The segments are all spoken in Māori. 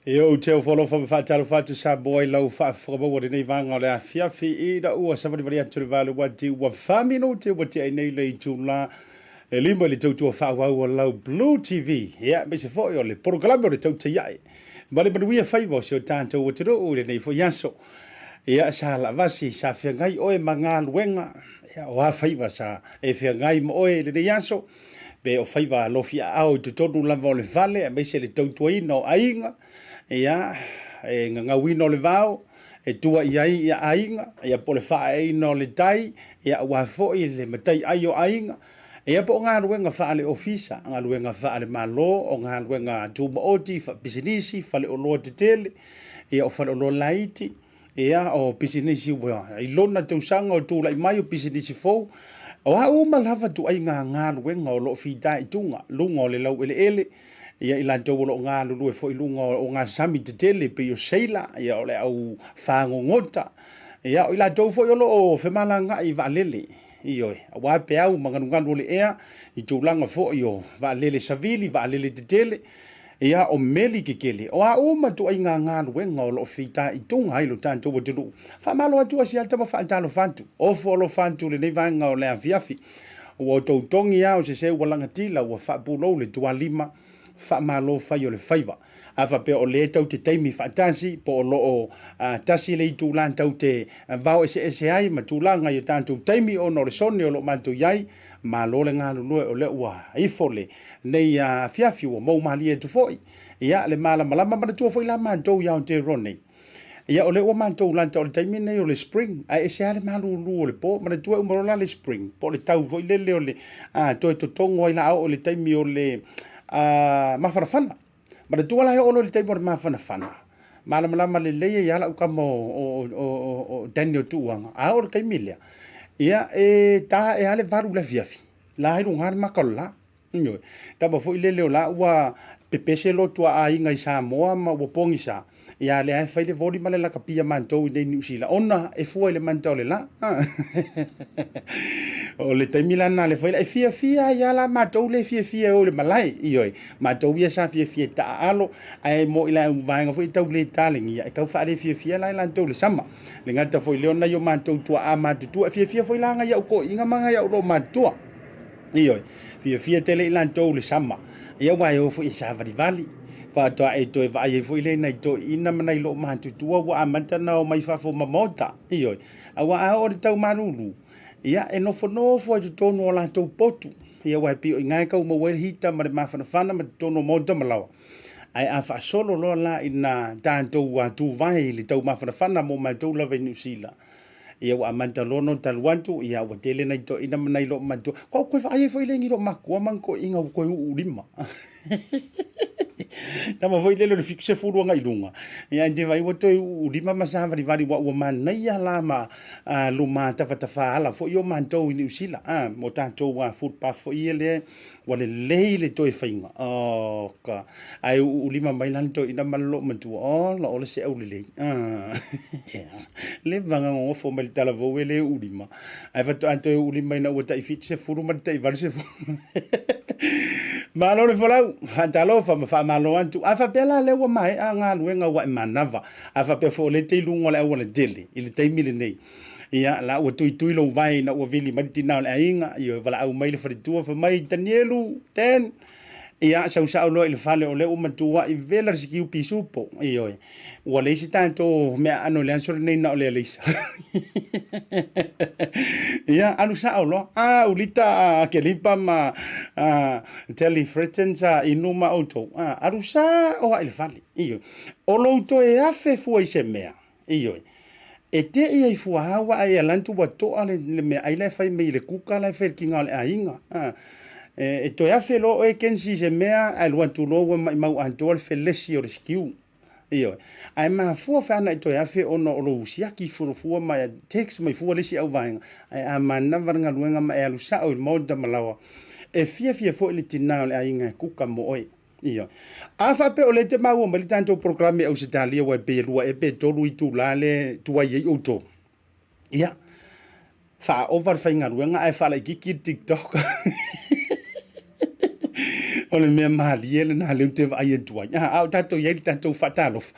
Yo teo folo fa talo fatu sa boy lau fa frobo wa nei vanga le afia fi I da ua sa vali valia tuli valu wa ti wa famino te wa ti ai nei le tula e limba le tau tua fa wa lau BluTV ya me se fo yo le programa le tau te iai ma le manuia faivo se o tanto wa te ro le nei fo yaso ya sa la vasi sa fia ngai oe manga luenga ya o ha faiva sa e fia ngai mo oe le yaso be o faiva lo fia au te tonu lava o le vale me se le tau tuaina o ainga ia e nga wino le vao e tua iai ia ainga ia po le faa e no le tai ia wa fo I le matai ai o ainga ia po ngā ruenga faa le ofisa ngā ruenga faa le malo o ngā ruenga tuma oti fa bisinisi fa le olo te tele ia o fa le olo laiti ia o bisinisi wa ilona te usanga o tula I mai o bisinisi fou o ha uma lava tu ai ngā ruenga o lo fita I tunga lunga o le lau ele ia I lantou o lo ngā lulu e fo I lunga o ngā sami te tele pe o seila ia o le au whangongota ia o I lantou fo I lo o whemalanga I vaalele ioi a wa pe au manganunganu le ea I tūlanga fo I o vaalele savili vaalele te tele ia o meli kekele o a uma tu ai ngā luenga o lo fita I tunga ai lo tantou o te lu whamalo atu Asiata ma whaantalo fantu o fo lo fantu le nei vanga o le afiafi o tautongi au se walanga tila o whaapulo le tualima whaamalo whai o le whaiva. Awa pe o le tau te teimi whaatasi, po o loo tasi le I tūlan tau te vau ese ai, ma tūlanga I tātou teimi o no le sone o lo mantu iai, ma lo le ngā lulue o le ua ifole, nei fiafi o mau mali e tu foi. Ia le mala malama mana tua foi la mantou iau te rone. Ia o le ua mantou lanta o le teimi nei o le spring, a ese ale malulu o le po, mana tua umarola le spring, po le tau foi lele o le toi totongo ai la au o le teimi o le mafanafana ma tua la o le taipo mafanafana malama le leia ia la ukamo o Daniel tuanga a o kai milia ia e ta e ale varu le fiafi la hiru ngar makola nyo ta ba foi lele o la ua pepese lo tua a inga I Samoa ma wo pongisa ia le ai fai le voli male la kapia mantou I New Zealand ona e foi le mantou le la o le taimila na le foi la fia ia la matou le fia o le malai ioi matou ia sa fia ta alo ai mo ila vainga foi tau le talingi ia kau fa le fia la la tau le sama le ngata foi le ona yo matou tua a matou fia foi la nga ia ko inga manga ia ro matou ioi fia tele la tau le sama ia wa yo foi sa vali fa toa e toi vai e foi le nei to ina mana lo matou tua wa amanta na o mai fa fo Maota ioi awa a o tau manulu ia e nofo atu tonu o lātou potu. Ia wai pio I ngai kau mawel hita ma le mawhanawhana ma tonu mauta malawa. Ai a whaasolo loa la I nā tātou tū vai li tau mawhanawhana mo mai tau lawa I New Zealand. Ia wa amanta lono taluantu, ia wa tele nei to ina manai lo mantu. Kau koe whaai e whai lengi lo makua manko inga koe urima. Tama foi lelo le fikse furu nga ilunga ia ndi vai woto ulima masava di vari wa manai ala ma luma tafa ala fo yo manto I New Zealand mo tanto wa food path fo ile wale leile to e fainga ka ai ulima mai lan to ina malo mantu lo ole se au le le vanga ngo fo mal tala vo le ulima ai fa to anto ulima ina wota I fikse furu ma tai vari se malo le folau hantalo fa malo antu afa pela le wa mai anga luenga wa manava afa pe fo le te lungo le wa dele ile te mile nei ia la o tui lo vai na o vili matina le ainga io vala au mai le fa tu fa mai Danielu ten ia sa lo ile fale o le o matua I vela sikiu pisupo io o le si tanto me ano le ansor nei na le lisa ia anu sa lo ulita ke limpa ma tele threatens inuma auto anu sa o ile fale io o lo to e afe fu I se mea io e te ia I fu hawa ai lantu wa to ale me ai le fai me le kuka le fer kinga le ainga e to ia fe lo e ken si se mea ai lo tu lo mai mau anto le felesi o skiu io ai ma fu fa na to ia fe ono lo usia ki fu mai text mai fu le si au vai ai a mana varanga luenga mai alu sa o mo da malawa e fia fo le tina le ainga kuka mo oi io afa pe o le te mau mai tanto programe au Italia wa pe lua e pe tolu I tu lale tu ai o to ia fa over fa inga luenga ai fa la kiki TikTok O le mea mahali ele na leu te vai tua. Au tato yei tato fatalof.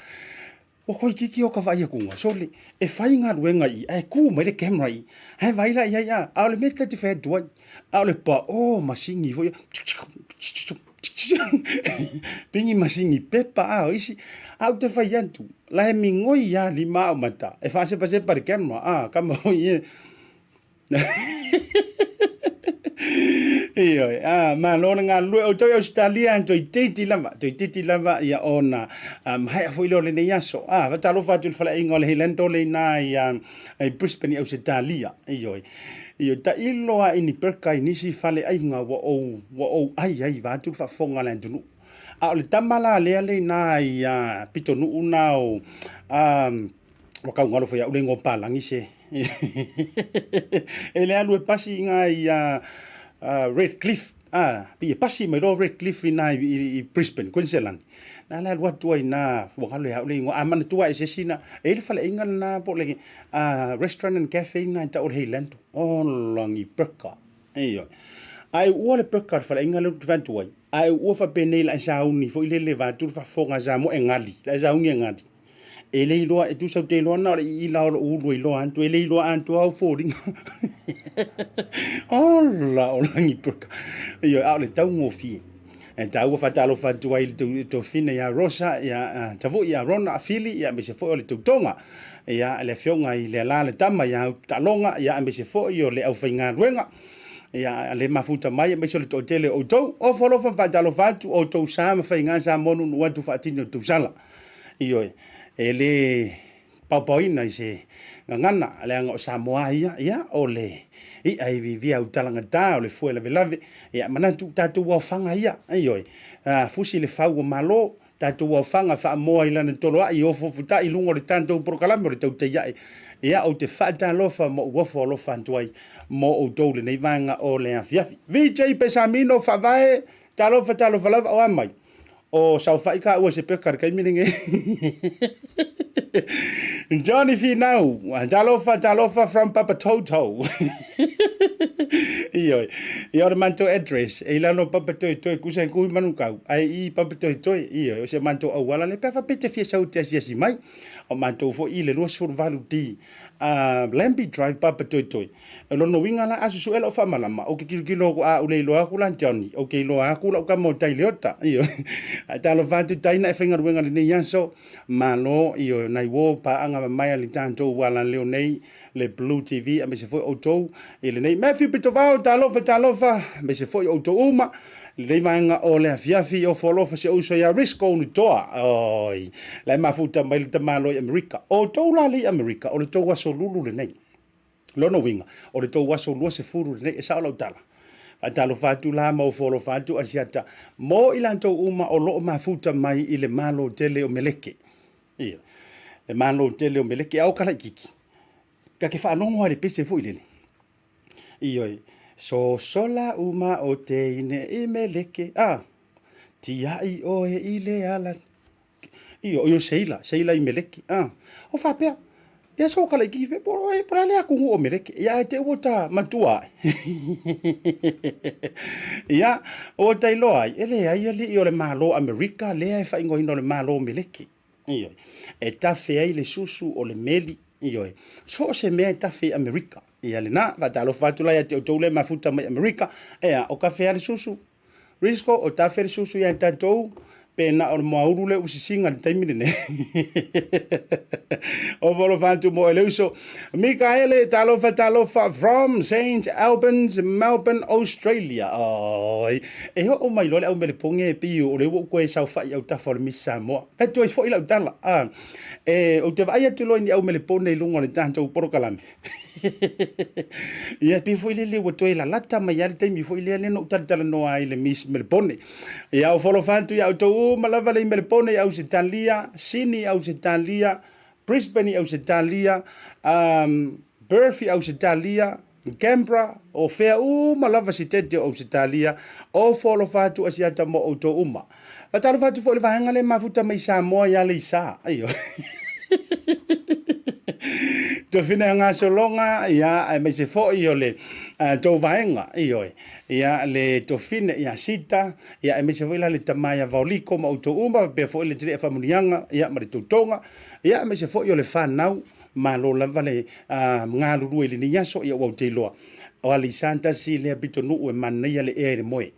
O koi kiki o ka vai kunga. So le e fai ngā ruenga i. Ai ku mai le camera i. Hai vai la ia. Au le meta te whai tua. Au le pa o masingi foi. Pingi masingi pepa au isi. Au te whai antu. La he mingoi ia lima au mata. E wha sepa sepa le camera. Kama hoi e. Iyo, malona ngā lue o toi Australia toi titi lava ia ona hai foi lo le nei aso vatalo fatu le fala ingo le hilendo le na ia ai Brisbane Australia iyo ta iloa ini perkai nisi fale ainga wa o ai vatu fa fonga le tunu a le tamala le na ia pitonu una o waka ngalo foi au le ngo palangi se ele alu pasi nga ia Red Cliff, pia pasi mai ro Red Cliff i Brisbane, Queensland. Na la wat tuai na wakalo ya ule ngo amana tua e sesina e le fala ingal na po le restaurant and cafe na ta o Highland on longi perka. Eyo. Ai o le perka fala ingal tu van tuai. Ai o fa penela sa uni fo ile le va tu fa fonga za mo engali. La za uni engali. E le iloa e tu sau te iloa na i la o ulu iloa antu e le iloa antu au fōringa. Ola o langi puka. Iyo au le tau ngofi. E tau whatalo whatua i to fina ia Rosa, ia tavu ia Rona Afili, ia me se fo o le tautonga. Ia le fionga i le la le tama, ia talonga, ia me se fo i o le au whainga ruenga. Ia le mafuta mai, me se le tōtele o tau. O wholofa whatalo whatu o tau sama whainga sa monu nuatu whatini o tau sala. Iyo e le paupoina i se ngana le anga o Samoa ia o le i ai vivia u talanga tā o le fuela velave ia manatu tātou wa whanga ia aioi fusi le whau o malo tātou wa whanga wha moa i lana tolo ai o fofuta i lungo le tātou prokalame o le tau te iai ia o te whaata lofa mo uofo lofa antuai mo o tau le nei vanga o le afiafi VJ Pesamino whavae talofa lava o amai o sau fai ka ua se pekar kai mininge. Johnny Finau, talofa from Papa Toto. Iyo le manto address, e lano Papa Toto, kusen kui manukau, ai I Papa Toto, iyo, se manto awala le pefa pete fia sau te asiasi mai, o manto fo I le luas furu valu di, Lambi Drive Papa Toto. Lono winga la asu elo fa malama o ke kilo a ule lo aku lan Johnny o ke lo aku la ka mo tai leota iyo ta lo fa tu tai na finga winga ni yanso malo iyo nai wo pa anga mai ali tanto wala leo nei le BluTV a me se foi auto ele nei me fi pitovao ta lo fa me se foi auto uma le vanga o le afiafi o folofa se uso ya risco no toa oi la mafuta mai le malo America o to la li America o le to wa solulu le nei lono winga o le tau waso lua se furu nei e sa lau tala atalo fatu la mo folo fatu asiata mo ilanto uma o lo mafuta mai i le malo tele o meleke ia le malo tele o meleke au kala kiki ka ke fa no le pese fu ile ia so sola uma o te ine i meleke tia I o e ile ala ia o yo seila i meleke o fa pea ia so kala ki fe por le aku o mereke ia te wota matua ia o tai loai ele ai le o le malo America le ai fa ingo ino le malo meleke ia e tafe ai le susu o le meli ia so se me tafe America ia le na va talo fatu la ia te o le mafuta mai America ia o kafe ale susu risco o tafe le susu ia tatou pena o mauru le usisinga le taimine ne. O volo fantu mo ele uso. Mikaele talofa from St. Albans, Melbourne, Australia. Ai, e ho o mai lole au mele ponge e piu o le wo koe sau fai au tafa le misa moa. Fetu e fo ila utala. E o te vai atu loini au mele pone i lungo le tanto porokalame. Ia pi fo ile le wo toe la lata mai ali taimi fo ile le no utala noa i le mis mele pone. Ia o volo fantu ia auto malava le Melbourne au se talia, Sydney au se talia, Brisbane au se talia, Perth au se talia, Canberra o fea malava se tete au se talia, o folo fatu asiata mo auto uma. Fatalo fatu fo le vahanga le mafuta mai Samoa ya le isa. Ayo. To fina nga solonga ia me se fo i ole tau vaenga, ioi. Ia le tofine, ia sita, ia e mese foila le Tautai Vaoliko ma uto uma, pe fo le tire whamunianga, ia ma le tautonga, ia mese fo i o le whanau, ma lo lava le ngā lurua ili ni yaso, ia wau te loa. O ali santa si le apito nuu e manea le ere moe.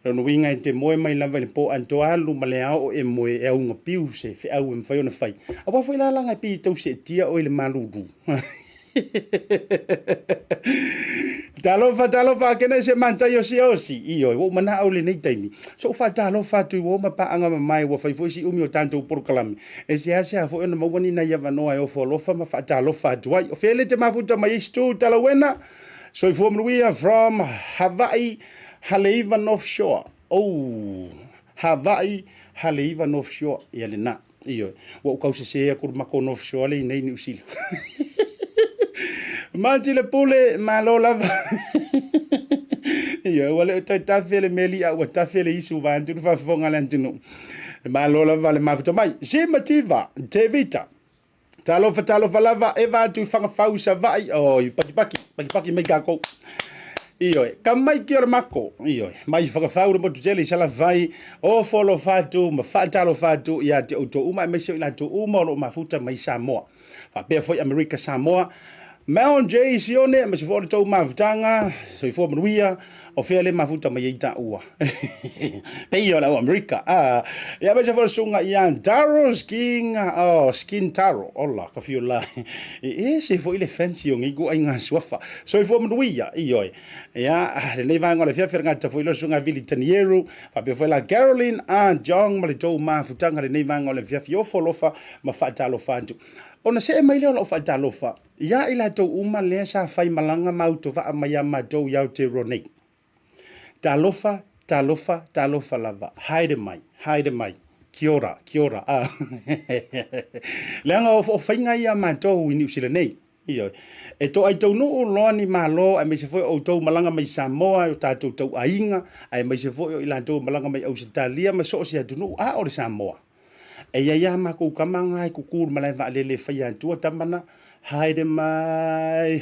Rono winga e te moe mai lava le po anto alu ma le ao e moe e aunga piu se fe au e mwhai ona whai. A wafo ila langa pi tau se tia o ile maluru. Talofa kena se manta yo si osi. Iyo, wo mana au le nei taimi. So fa talofa tu wo ma pa anga mai wo fai foisi umi o tanto por kalami. E se ase a fo ena mawani na yava noa e o folofa ma fa talofa tuai. O fele te mafuta mai istu talawena. So if we are from Hawaii, Haleiwa North Shore. Oh, Hawaii, Haleiwa North Shore. Ia le na. Iyo. Wa ukau se sea kur mako North Shore le nei ni usila. Manti le pule malo lava. Iyo, wale tafele meli a wa tafele isu va antu fa fonga lantino. Malo lava le mafuta mai. Simativa, te vita. Talofa lava e va tu fanga fausa vai o paki mai kako. Iyo, kamai ki ora mako. Iyo, mai fanga faura mo tu jeli sala vai o folo fatu, ma fatalo fatu ia te auto uma me se ila tu uma lo mafuta mai Samoa. Fa pe foi America Samoa. Mount J sione ma se fo to mafutanga, so i fo mruia o fele mafuta mai ita ua. Pe yo la America. Ya me se fo sunga ian taro skin, skin taro. Ola, ka fio la. E se fo ile fancy ngi go inga swafa. So i fo mruia iyo. Ya, le va ngole fia fer ngata fo ilo sunga vili tanieru, fa pe fo la Caroline Jong ma le to mafutanga le va ngole fia fio folofa ma fatalo fantu. Ona se mai leo lo fa talofa. Ia ila to uma le sa fai malanga mau to va mai ama do yau te ronei. Talofa lava. Haide mai. Kia ora. Leanga o whainga ia ma do i New nei. Iyo. E to ai tau no loa ni malo ai me se foi o tau malanga mai Samoa o tātou tau ainga ai me se foi o ila tau malanga mai Australia ma so se atu no a o Samoa. E ia ma ko kamanga ai kukur malai va lele fai tua tamana haide mai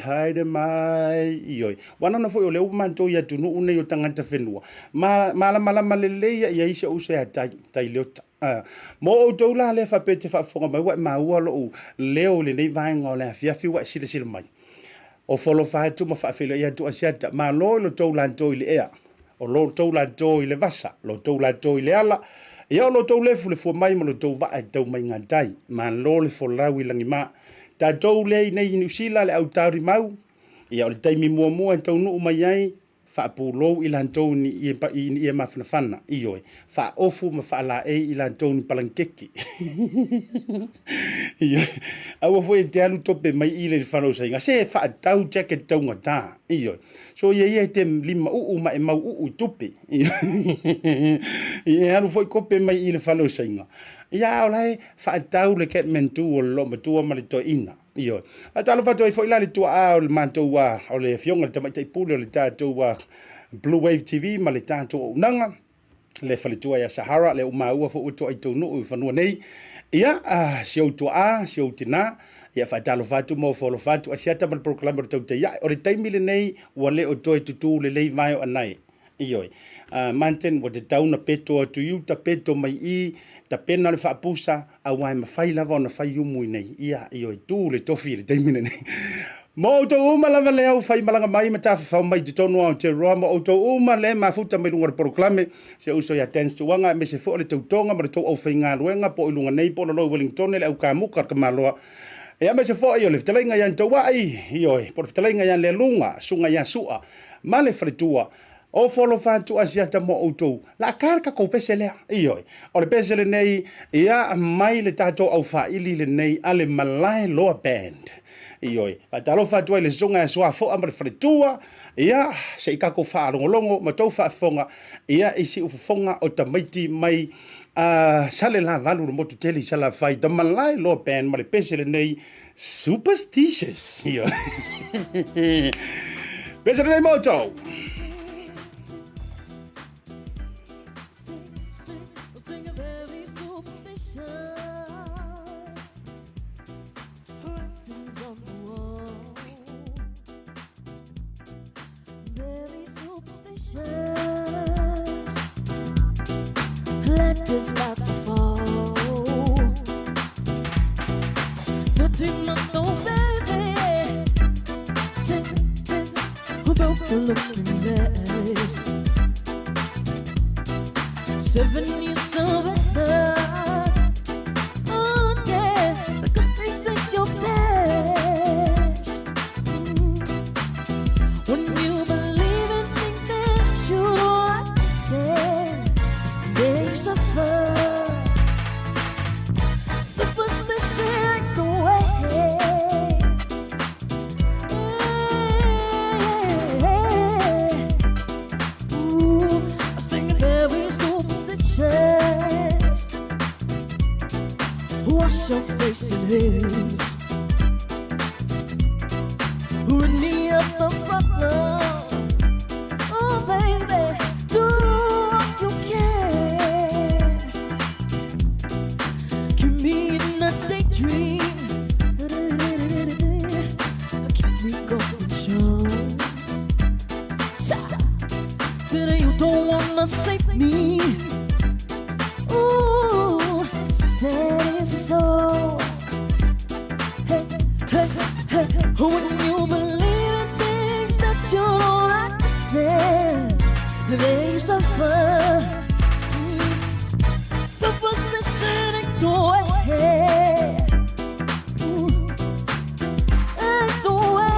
ioi wana na foi o leu manto ia tunu une yo tangata whenua mala lele ia ise o se tai leota mo o doula le fa pete fa fonga mai wa ma ua lo leo le nei vainga o le fiafi wa sile mai o folo fa tu ma fa fele ia tu asiata ma lo doula to ile ea o lo doula to ile vasa lo doula to ile ala ia lo tau lefu le fua mai ma lo tau va e tau mai ngantai ma lo le fo lau ilangi ma ta tau le nei New Zealand le au tauri mau ia o le taimi mua e tau nuu mai ai fa pulo ilan tau ni i mafana ioi fa ofu ma fa la e ilan tau ni palankeki ia au foi te alu tope mai ile fano sai se fa tau teke tau ngata ioi so ia te lima ma e mau tupe ia alu foi kope mai ile fano sai ia olai fa tau le ket mentu o lo matua ma le to ina iyo atalo fa toi foi la le tua o le manto wa o le fionga te mai te pule o le tato wa Bluwave TV ma le tato nanga le fa le tua ya Sahara le uma ua fo to ai to no fa no nei ia si o tua si o tina ia fa talo fa tu mo fo lo fa tu asiata mal proclamer to te ia o le taimi le nei wa le o to tu le lei mai o nai iyo manten wo te tauna peto tu yu ta peto mai I ta pena le fa pusa a wai ma fai lava na fai umu nei ia iyo tu le tofi le taimine nei mo to uma lava le au fai malanga mai ma ta fa mai te tonu o te roa mo to uma le ma futa mai lunga proclame se uso ya tens to wanga me se fo le tautonga ma to o fai ngā ruenga po ilunga nei po lo Wellington le au ka muka ka maloa e me se fo yo le talenga yan to wai iyo po talenga yan le lunga sunga ya sua ma le fretua o folo fatu asiata mo auto la karka ko pesele iyo o le pesele nei ia mai le tato au fa ili le nei ale malai loa band iyo atalo fatu le zonga so fo amre fretua ia se ka ko fa longo ma to fa fonga ia isi u fonga o tamaiti mai sale la valu mo tuteli sala fai da malai loa band ma le pesele nei superstitious iyo pesele nei moto there's lots to fall. Dirty month, oh baby, about the looking mess. 7 years of love, oh yeah, the good things in your past. When you believe in things that you understand, then you suffer. Superstition like the way. Ooh, I sing heavy superstition. Wash your face in his. Any other problem? Oh baby, do what you can. Keep me in a daydream. Keep me going strong. Today you don't wanna save me. Ooh, sad is so. Hey, hey, hey. When you believe in things that you don't understand, then you suffer. Superstition ain't the way. Ain't the way.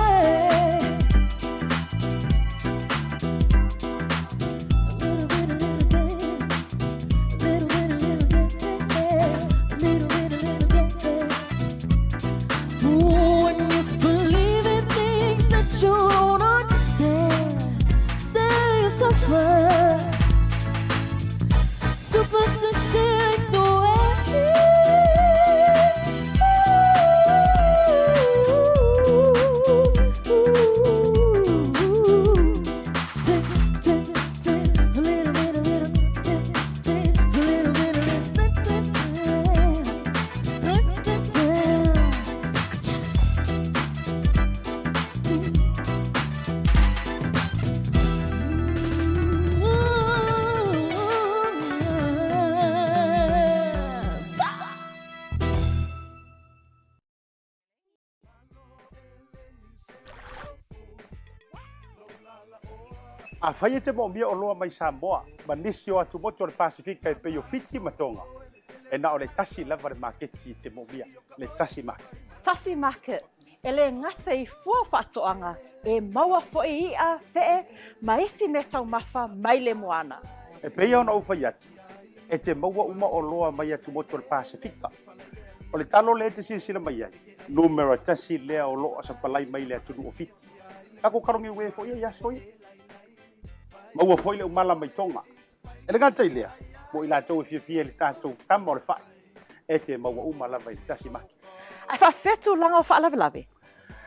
Ooh, when you believe in things that you don't understand, then you suffer. Superstition ain't the way. A whaia te mo o loa mai Samoa, ma nisi o atu moto le Pasifika e peo fiti matonga. E na o le tasi lava le maketi te mo le Tasi Market. Tasi Market, e le ngata I fua whatoanga, e maua fo I a te ma isi me tau mawha mai le moana. E peo na uwhai atu, e te maua uma o loa mai atu moto le Pasifika. O le talo le te sila mai ai, numero tasi lea o loa sa palai mai le atu o fiti. Kako karongi ue fo ia yaso ia. Maua foi le umala mai tonga. E le ngata I lea, mo I lātou e fia le tātou tama o le whai. E te maua umala vai Tasi Market. Ai whawhetu langa o whaalawe.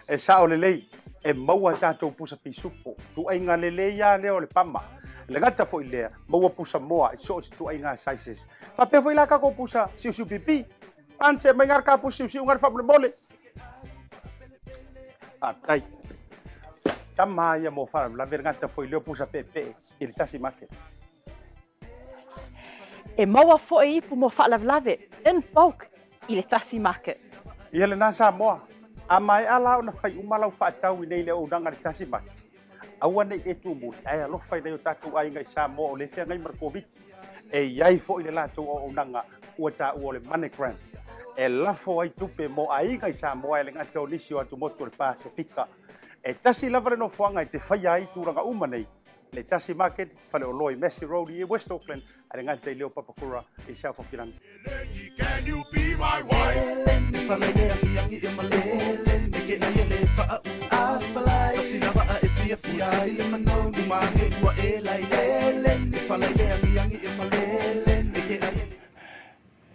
E sa o le lei, e maua tātou pusa pisupo. Tu ai ngā le lei ia leo le pama. Le ngata foi lea, maua pusa moa, I so si tu ai ngā sizes. Whape foi la kako pusa siu pipi. Anse mai ngar ka pusa siu ngar whapule mole. Tai. Tama ia mo whara, la vergata foi leo pusa pepe, I le Tasi Market. E maua fo e ipu mo whaalawe, in bulk, I le Tasi Market. Ia le nā Samoa, a mai ala o na whai umalau whaatau I nei le o nanga le Tasi Market. Aua nei e tu muli, ai alo whai nei o tātou ai ngai Samoa o le whea ngai Markoviti. E iai fo I le lātou o nanga ua tā ua le MoneyGram. E lafo ai tupe mo ai ngai Samoa e le ngata o nisi o atu moto le Pasifika. E tasi lava no fuanga I te whaia ai tūranga uma nei. Le Tasi Market, whale o loi Massey Road I West Auckland, a le ngata I leo Papakura I South Auckland. Can you be my wife?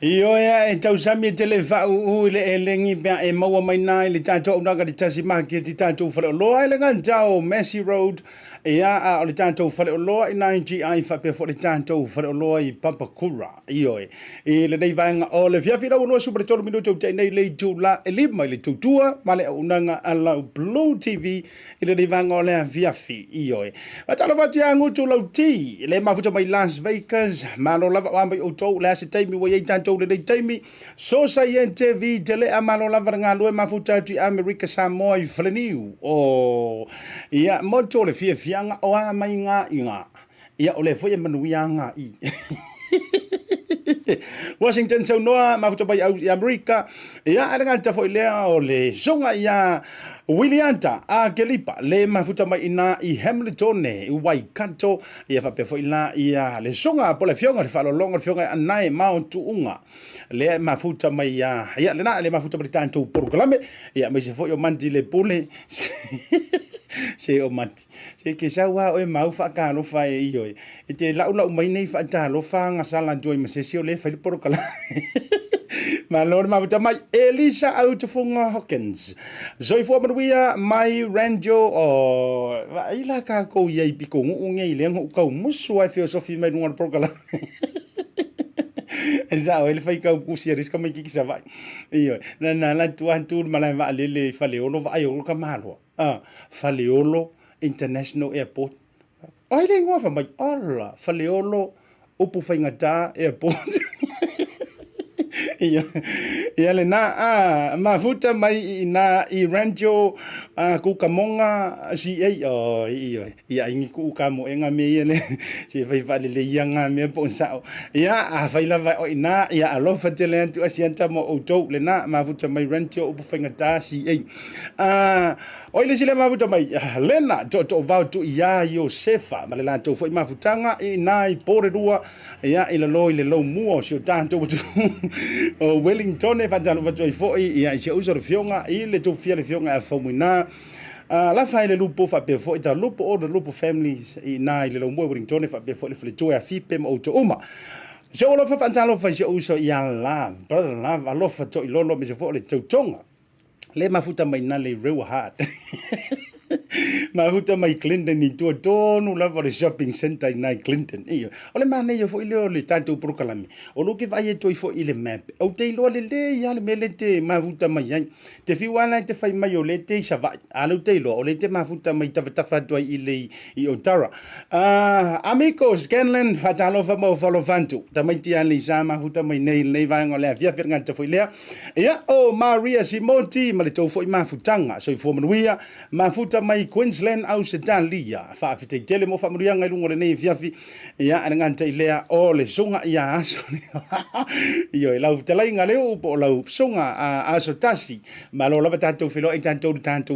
Io e tau sami te le whau le e lengi bea e maua mai nai le tātou unanga le Tasi Market i tātou whare o loa e le ngantau Massey Road e a o le tātou whare o loa i nai GI whape fo le tātou whare o loa i Papakura io e le nei vanga o le fiawhira uloa super tolu minuto te nei le tu la e lima i le tutua ma le unanga ala BluTV i le nei vanga o le fiafi io e watalo vati angu tu lau ti le mafuta mai Las Vegas ma lo lava wambai o tau le ase taimi wa yei tātou le nei taimi so sa yen TV tele a malo lava ngā lue mafuta tu America Samoa i whalaniu o ia moto le fia fianga o a mai ngā inga ia o le fwea manuia ngā i Washington sau noa mafuta bai au i America ia a ngā tafo i lea o le songa ia Willianta a Gelipa le mafuta mai ina i Hamilton i Waikato ia fa pefo ila ia le songa po le fionga le falo longa fionga anai Mount unga le mafuta mai ia le na le mafuta mai tanto programe ia mai se fo yo mandi le pule se o mati se ke sa wa o mau fa ka lo fa e io e te la mai nei fa ta lo fa nga sala joy me se o le fa le programe ma lor ma vuta mai Elisa Autofunga Hawkins zoi fo manuia mai ranjo o ila ka ko ye piko nge ile ngo ka musu ai filosofia mai no programa Exato, ele fai ka ku series ka mai ki sa vai io na la tuan tur ma la va le faleolo va ai o ka malo faleolo International Airport ai le ngo fa mai alla faleolo upu fai ngata airport ia le na mafuta mai na i rancho ku kamonga si ai ia ingi ku ka mo enga me ne si vai vale le yanga me po sao ia vai la vai o ina ia alo fa tele tu Asiata mo auto le na mafuta mai rancho u fenga ta si ai o ile sile mafuta mai lena to va tu ia Josefa ma le la to foi mafutanga i nai pore rua ia ile lo muo si tanto o Wellington e fajalo vai foi ia se usa fionga i le tu fia le fionga a fomina la fai le lupo fa pe foi da lupo o the lupo families i nai le lo muo Wellington fa pe foi le tu a fipe mo to uma se o lo fa fajalo fa se usa ia la brother love a lo fa to lo me se foi le tonga le mafuta mai na le real hard mafuta mai Clinton ni to tonu lava le shopping center in Clinton io o le mane io fo ile le tanto proclame o lo ke vai to fo ile map o te lo le ya le mele te mafuta mai ai te fi wala te fai mai o le te sa va alo te lo o le te mafuta mai ta fa to ile I Otara amigos Scanlan fatalo fa mo follow fantu ta mai ti ali sa mafuta mai nei vai ngole via verga te fo ile ya o Maria Simonti ma le to fo mafutanga so fo manuia mafuta mai Queensland Australia fa fite tele mo fa murianga I lungo le nei fiafi ia nganta ilea o le sunga ia aso io la utelai ngale o po la sunga aso tasi ma lo lava tanto filo I tanto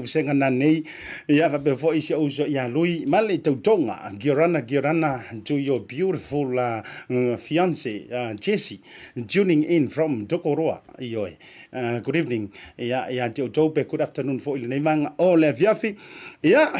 senga na nei ia fa be fo isi uso ia lui male tautonga girana to your beautiful fiance Jessie tuning in from Dokoroa io good evening ia Taupea good afternoon for ile nei manga o le fiafi ia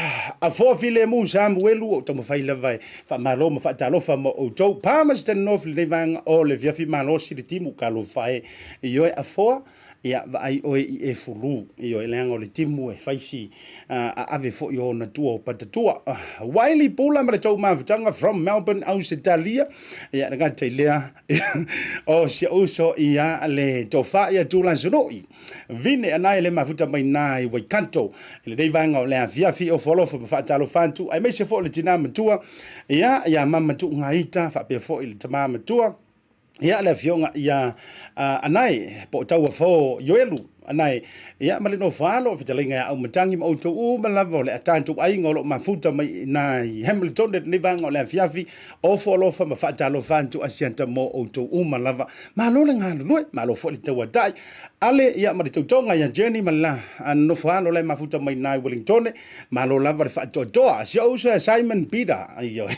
a fo file mu Samuelu o to fai la vai fa malo ma fa talo fa mo o to pamas ten no le vang o le via fi malo si le timu ka lo fai io a fo ia vai o e fulu io e lengo le timu e fai si ave fo io na tua patatua Wiley Pula ma le to mafutanga from Melbourne Australia ia nga te lea o si uso ia le to fa ia tula sonoi vine anai le mafuta mai nai Waikato le dei vanga o le via fi o folo fo fa talo fantu ai me se fo le tina matua ia mama tu ngaita fa pe fo il tama matua ia le fionga ia anai po tau fo yoelu anai ia malino falo fitalinga au matangi mo to u malavo le tantu ai ngolo mafuta mai nai Hamilton le vanga le fiafi o folo fa ma fata lo fantu Asiata mo o to u malava malo le ngalo lo malo fo le tawa dai ale ia ma to tonga ya journey mala no falo le mafuta mai nai Wellington malo lava fa to so Simon Peter ayo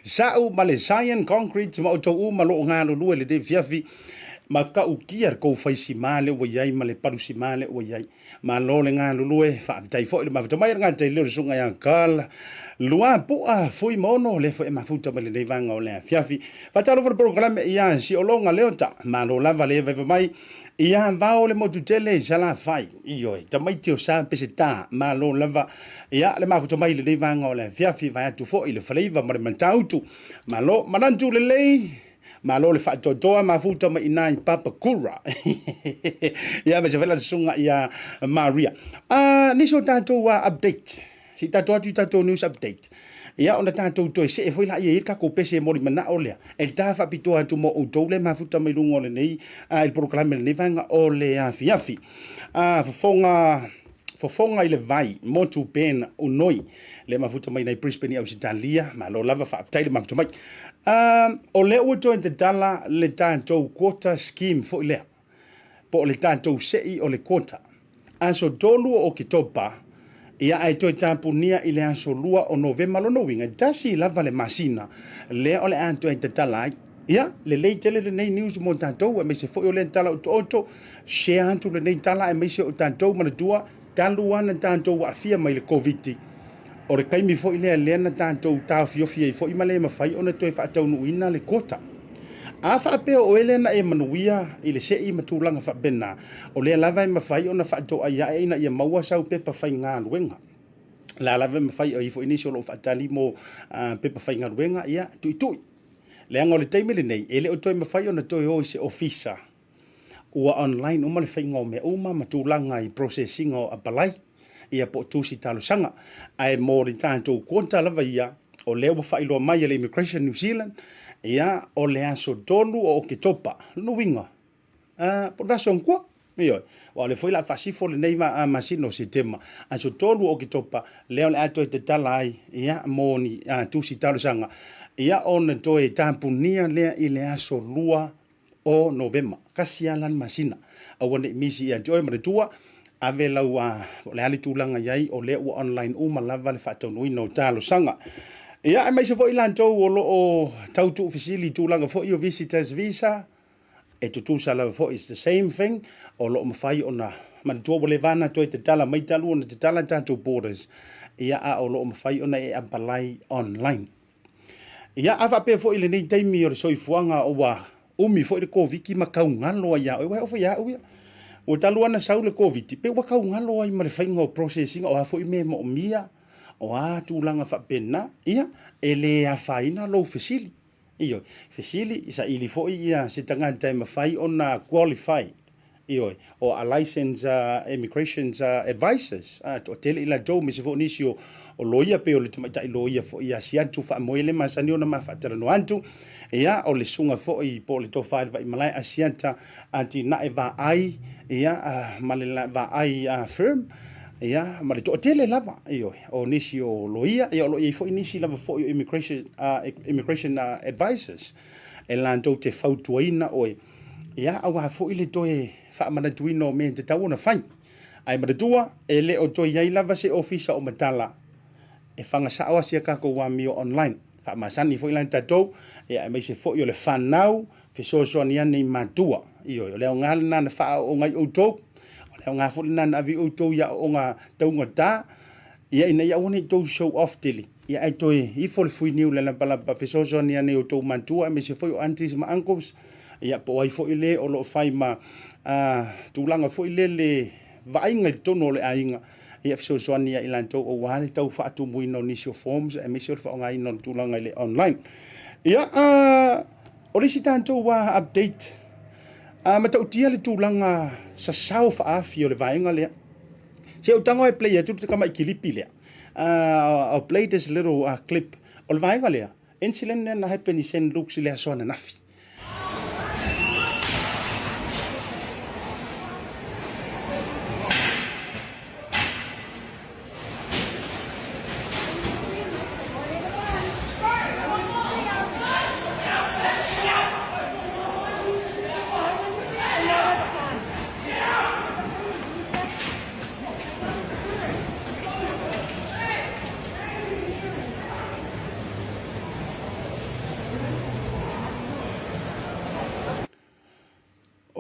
sa u male cyan concrete mo to u malo ngalo lo le fiafi ma ka ukia ko fai si male o yai ma le paru si male o yai ma lo le nga lulu e fa tai fo le ma to mai nga tai le sunga ya kala lua po a foi mono le fo e mafuta ma le nei vanga o le fiafi fa talo for programme ia si o longa leota ma lo lava le ve mai ia vao le motutele sala fai io e tamai tio sa peseta ma lo lava ia le mafuta mai le nei vanga o le fiafi va tu fo ile flavor ma le mantautu ma lo manantu le lei ma lo le fa totoa ma futa ma ina papa kura ia me se vela sunga ia Maria ni so tanto update si tato news update ia ona tanto to se foi la ia ka ko pese mo mana ole el ta fa pito atu mo o tole ma futa me lungo le nei il programma le vanga ole afi fofonga ile vai mo tu pen unoi le mafuta mai nei Brisbane au Italia ma lo lava fa taile mafuta mai o le o to te dala le tanto quota scheme fo ile po le tanto sei o le quota aso dolu o kitopa ia ai to tampunia ile aso lua o November lo winga tasi lava le masina le o le anto te dala ia le tele le nei news mo tanto e me se fo o le tala o share antu le nei tala e me se o tanto ma tua taluana tanto wa fia mai le covid o re kaimi fo ile lena tanto ta fio fo i male ma fai ona to fa tau nu ina le kota a fa pe o elena e manuia ile se i matulanga fa bena o le lava ma fai ona fa to ia ina ia maua sau pe pa fai nga luenga la lava ma fai o fo initial of atali mo pe pa fai nga luenga ia tu le ngole taimele nei ele o to ma fai ona to o se officer ua online uma le fai ngome uma matulanga i processing o apalai ia po tusi talo sanga ai mo ri tanto konta lava ia o le wa failo mai le immigration New Zealand ia o le aso tolu o ke topa no winga por da son kwa io o le foi la fasifo le nei masino sistema aso tolu o ke topa le o ato te talai ia mo ni tusi talo sanga ia on to e tampunia le ile aso lua o November kasialan masina awane misi ia joy mretua ave lau le ali tulanga yai o le online uma lava le fatonu no talo sanga ia mai se foi lanto o lo o tautu officially tulanga for your visitors visa e tu sala for is the same thing o lo mafai ona man to le vana to te tala mai talu ona te tala tanto borders ia o lo mafai ona e apply online ia ava pe fo ile nei taimi o soifuanga o wa umi fo le covid ki makau ngalo ya o fo ya o taluana saule covid pe wa kau ngalo ai mare faingo processing o fo me mo mia o tulanga fa pena ia ele a faina lo facili io facili isa ili fo ia se tanga time fai ona qualify io o a license immigration advisors to tele ila do me se fo nisio o loia pe o le tuma tai loia fo ia siatu fa moele masani ona ma fa tera no antu ia o le sunga fo i po le to fa va i malai asianta anti na eva ai ia malila va ai firm ia ma le to tele lava io o nisi o loia ia o loia fo nisi lava fo immigration advisors e lando te fautuina oi ia au fo ile to e fa mana tuino me te tauna fai ai ma tua ele o to ia lava se officer o matala e fanga sa awa sia ka ko wa mi online fa masani fo ilan tatou e mai se fo yo le fanau fe so ni ani matua io le ngal na fa o ngai o to le nga fo na avi o to ya o nga taunga ta ia ina ya woni to show off tili ia ai to i fo le fui niu le pala fe so ni ani o to matua mai se fo yo aunties ma uncles ia po ai fo ile o lo fai ma tulanga fo ile le vai ngai tono le ainga ia so soania ilanto o wale tau fa atu muino nisio forms e misio fa ngai non tulanga le online ia o le sitanto wa update ma tau tia le tulanga sa south afio le vainga le se o tango e play tu te kama ikilipi le I'll play this little clip o le vainga le incident na happen in looks le so na nafi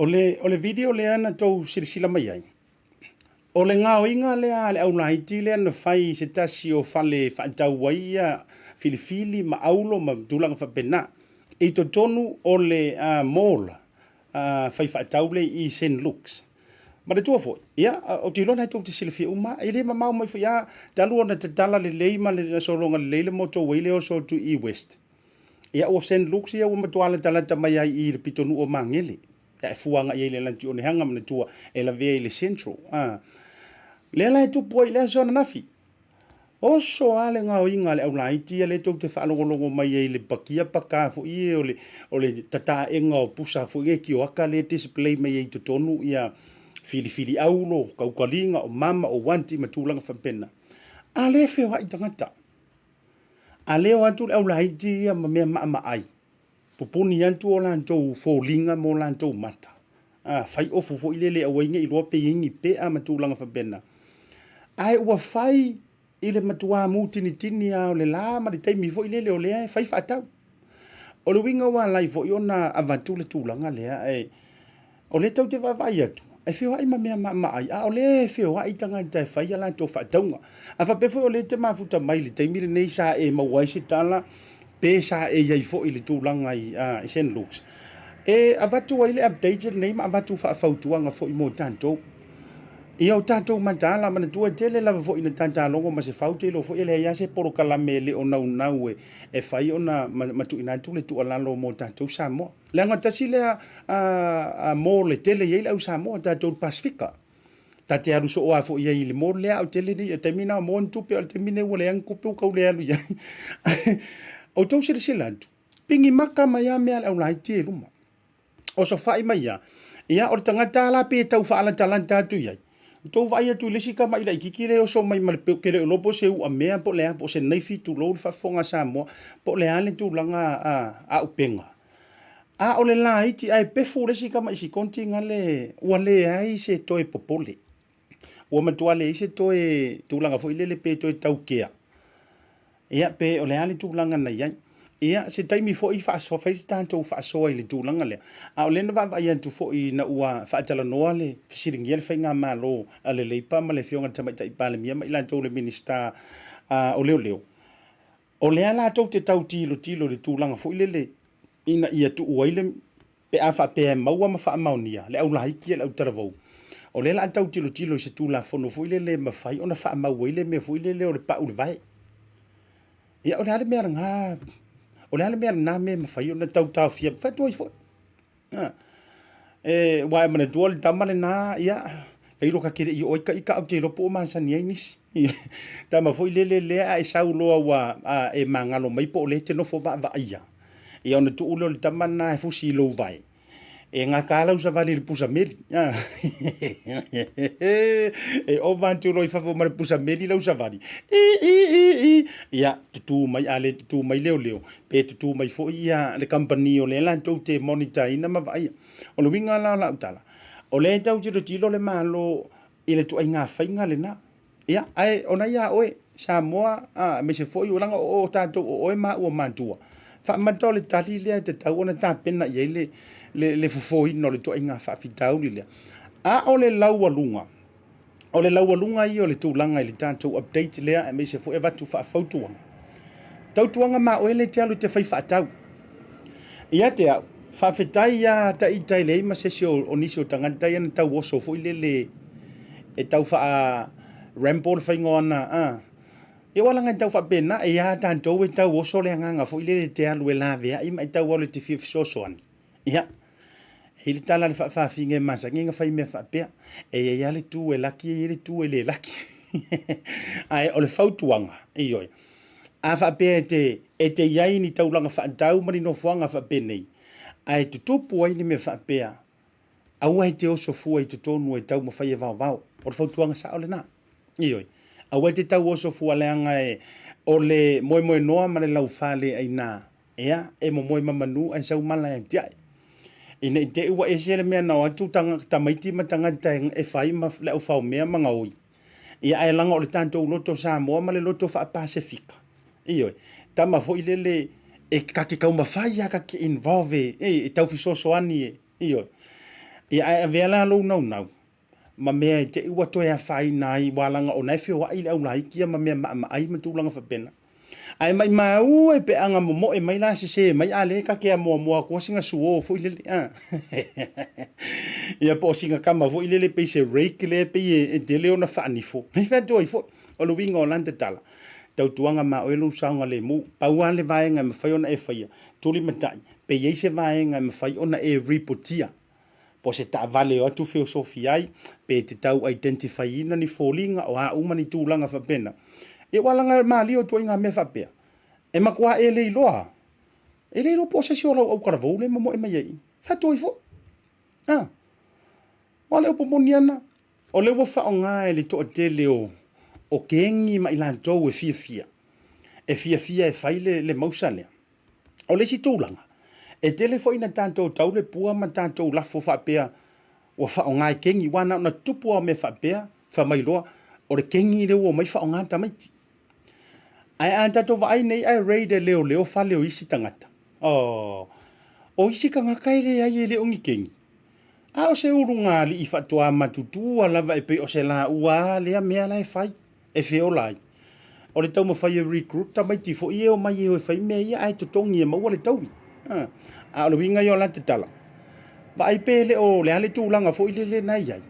le video le ana tau sirisila mai ai. O le ngao inga le au laiti le ana fai se tasi o fale whaantau waia filifili ma aulo ma tulanga whapena. I to tonu o le mola fai whaantau le i St. Luke's. Ma le tua foi. Ia, o te ilona tau te silifia uma, i le mamau mai foi ia, talu ona te tala le leima le soronga le leile moto weile o so tu i West. Ia o St. Luke's ia o matuala talata mai ai i le pitonu o mangele. Ta fuanga ia le lanti o ne hanga mana tua e la vea i le Central. Le lai tu poi le sona nafi. O so ale ngao inga le au laiti ia le tau te whaalongolongo mai ai le pakia paka fu i o le tata enga o pusa fu i ki o aka le display mai ai tutonu ia fili aulo, kaukalinga o mama o wanti matulanga whampena. A le feo hai tangata. A leo atu au laiti ia ma mea maa ai. Pupuni antu o lantou fōlinga mo lantou mata. Fai ofu fo ilele a wainga i roa pe ingi pe a matulanga whampena. Ai ua fai ile matua mu tini a o le la ma le taimi fo ilele o lea fai whaatau. O le winga wa lai fo i ona avantu le tūlanga lea o le tau te wawai atu. E feo ai ma mea ai. O le feo ai tanga i tai whai ala tō whaataunga. A whapefo o le te mafuta mai le taimire nei sa e mawai se tala pe sa e iai fo i le tūlanga i St. Luke's. E avatu wa ile updated nei ma avatu whaafautuanga fo i mo tantou. I au tantou mantala mana tua tele lava fo i na tantalongo ma se faute lo fo i le ia se poro kalame le o nau e whai o na matu inantu le tu alalo mo tantou Samoa. Le anga tasi le a mo le tele iei le au Samoa tantou Pasifika. Ta te aru so o a fo i le mo le au tele ni te mina mo ntupe o te mine o le angkupe o kau le alu iai. O tau sila sila antu. Pingi maka mai a mea le au lai te luma. O so whai mai a. Ia o le tangata ala pe tau whaala talanta atu iai. Tau vai atu le sika mai lai kikire o so mai malpeu kele o lopo se u a mea po lea po se naifi tu lou whafonga Samoa po lea le tu langa a upenga. A o le la iti ai pefu le sika mai si konti ngale ua le ai se toe popole. Ua matua le se toe tu langa fo ile le pe toe tau kea. Ia pe o le ale tu langa na iai. Ia se taimi fo i whaasoa whai se tantou whaasoa i le tūlanga lea. A o lena wawa i antu fo i na ua whaatala noa le fisiringia le whai ngā mālo a le leipa ma le whionga tamaitai pāle mia ma i lantou le minister o leo. O lea la tau te tau tilo le tūlanga fo i le ina i atu ua ile pe a wha pe maua ma wha maunia le au lahiki le au taravou. O lea la tau tilo i se tūla fono fo i le mawhai o na wha maua ile mea fo i le o le pau le vai. Ia o lea le mea ranga o le ale mea na me mawhai o na tau fia whatua i fo. Wai mana tua le tamale na ia kai roka kere i oika i ka au te ropo o mansani ai nisi. Ta ma fo i lele lea e sau loa wa e mangalo mai po o le te nofo wa ia. Ia ona tu ulo le tamana e fusi i lo vai. E ngā kālau sa vali le pusa meri. E o vantu roi fafo ma le pusa meri lau sa vali. Ia, tutu mai ale, tutu mai leo. Pe tutu mai fo ia le company o le lantou te monitor ina ma vai. O le winga la utala. O le tau tiro le malo i le tu ai ngā whainga le na. Ia, ai, ona ia oe, Samoa, me se fo i oranga o tātou o oe ma ua mantua. Fa mato le tali lea te tau ona tā pena i le fufo ino le toa inga whaafitau li lea. A o le laualunga. O le laualunga i o le tūlanga i le tātou update lea e me se fo e watu whaafautuanga. Tautuanga ma o ele te alu te whai whaatau. Ia te au, whaafetai ia ta i tai le ima sesi o nisi o tangantai ana tau oso fo i le e tau wha rampo le whaingoana. E wala ngai tau whapena e ia tātou e tau oso le nganga fo i le te alu e la vea ima e tau wale te whiwhisoso ani. Ia. E le tala le whawhinge masa, ngenga whai mea whapea. E ia le tū e laki, e le tū e le laki. Ai, o le whautuanga, e oi. A whapea e te iai ni taulanga whaatau mani no whuanga whapea nei. Ai, tu tupu ai ni me whapea. Aua e te oso fua i te tonu e tau ma whai e vau. O le whautuanga sa o le nā. E oi. Aua e te tau oso fua leanga e o le moe noa ma le lau whale ai nā. Ea, e mo moe mamanu ai sau mala e tiai. Ina i te ua e sere mea nao atu tamaiti ma tangata e whai ma le au whao mea mga oi. Ia ai langa o le tantou loto Samoa ma le loto wha Pasifika. Ioi, tama fo i lele e kake kauma whai a kake involve e tau fisoso ani e. Ioi. Ia ai avela lo nau. Ma mea te ua toe a whai nai walanga o nai whio wai le au lai kia ma mea ma ai matulanga whapena. Ai mai mau e pe anga mo e mai la se mai ale ka ke mo ko singa suo fo ile ia po singa kama fo ile pe se rake le pe e de le ona fa ni fo mai fa doi fo o lo winga o landa tala tau tuanga ma o lu saunga le mu pa wa le vaenga me fa ona e fa ia tuli matai pe ye se vaenga me fa ona e reportia po se ta vale o tu filosofia pe te tau identify ina ni folinga o a uma ni tulanga fa pena. E walanga mali o toinga me fapea. E makua e le iloa. E le ilo pose si o lau au karavou le mamo e mai ei. Fatoi fo. Wale o pomoniana. O le wafa o ngā e le toa tele o kengi ma ilantou e fia fia. E fia fia e faile le mausalea. O le si tūlanga. E tele fo ina tantou tau le pua ma tantou lafo fapea. Wafa o ngā e kengi wana na tupua me fapea. Fa mailoa. O le kengi le ua mai fa o ngā tamaiti. Ai anta to vai nei ai raid leo fa leo isi tangata. O isi ka ngakai le ai le ongi kengi. A o se urunga li i fatua matutua lava e pe o se la ua le mea lai fai e fe o lai. O le tau ma fai recruit ta mai tifo i o mai e fai mea ia ai to tongi e maua le taui. A o le winga i o la te tala. Va ai pe le o le ale tūlanga fo i le nai ai.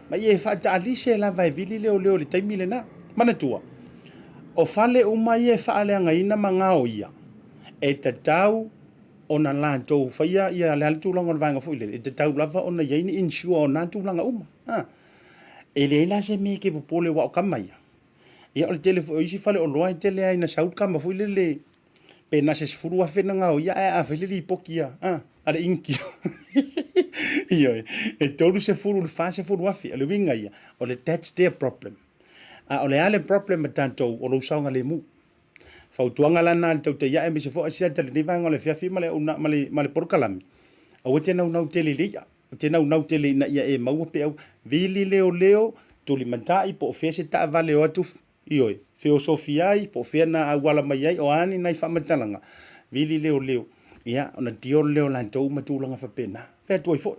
Mai e fa ta alise lava e vili leo le taimi le na. Mana tua. O fale umai e whaale anga ina mga o ia. E te tau o na lantou whaia ia le tūlanga o vanga fuile. E te tau lava o na iaini insua o na tūlanga uma. E le la se me ke popole wa o kamaia. Ia o le telefo isi fale o loa i tele ai na saut kama fuile le. Pe na se sfuru a whenanga o ia e a whele li pokia. Ale inki. Ia e tolu se furu le fa se furu afi. Ale winga ia. O le that's their problem. O le ale problem tanto o lo saunga le mu. Fautuanga lana le Tautai A'e me se fo Asiata le nevanga le fiafi male una male porkalami. O te nau tele lia. O te nau tele na ia e mau pe au vili leo tuli mantai po fese ta vale o atu ioi. Filosofia i po fena a wala mai ai o ani nai famatalanga. Vili leo. Ia ona dio leo lantou matulanga fa pena. Fe toi fo.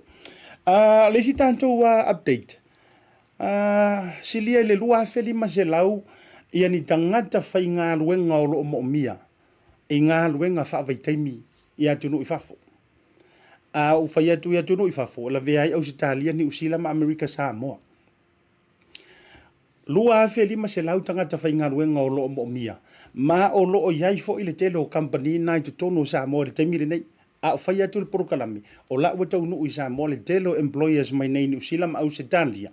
Le si tanto update. Silia le lua feli maselau ia ni tangata fai ngā luenga o loo mo'omia i ngā luenga whaavaitaimi i atunu i fafo. U fai atu i atunu i fafo la vea i Ausitalia ni usila ma Amerika Samoa. Lua feli maselau tangata fai ngā luenga o loo mo'omia ma o loo iai fo i le tele o company nai tu tono Samoa le taimi le nei. U fai atu le porukalami o la ua taunu i Samoa le tele o employers mai nei ni usila ma Ausitalia.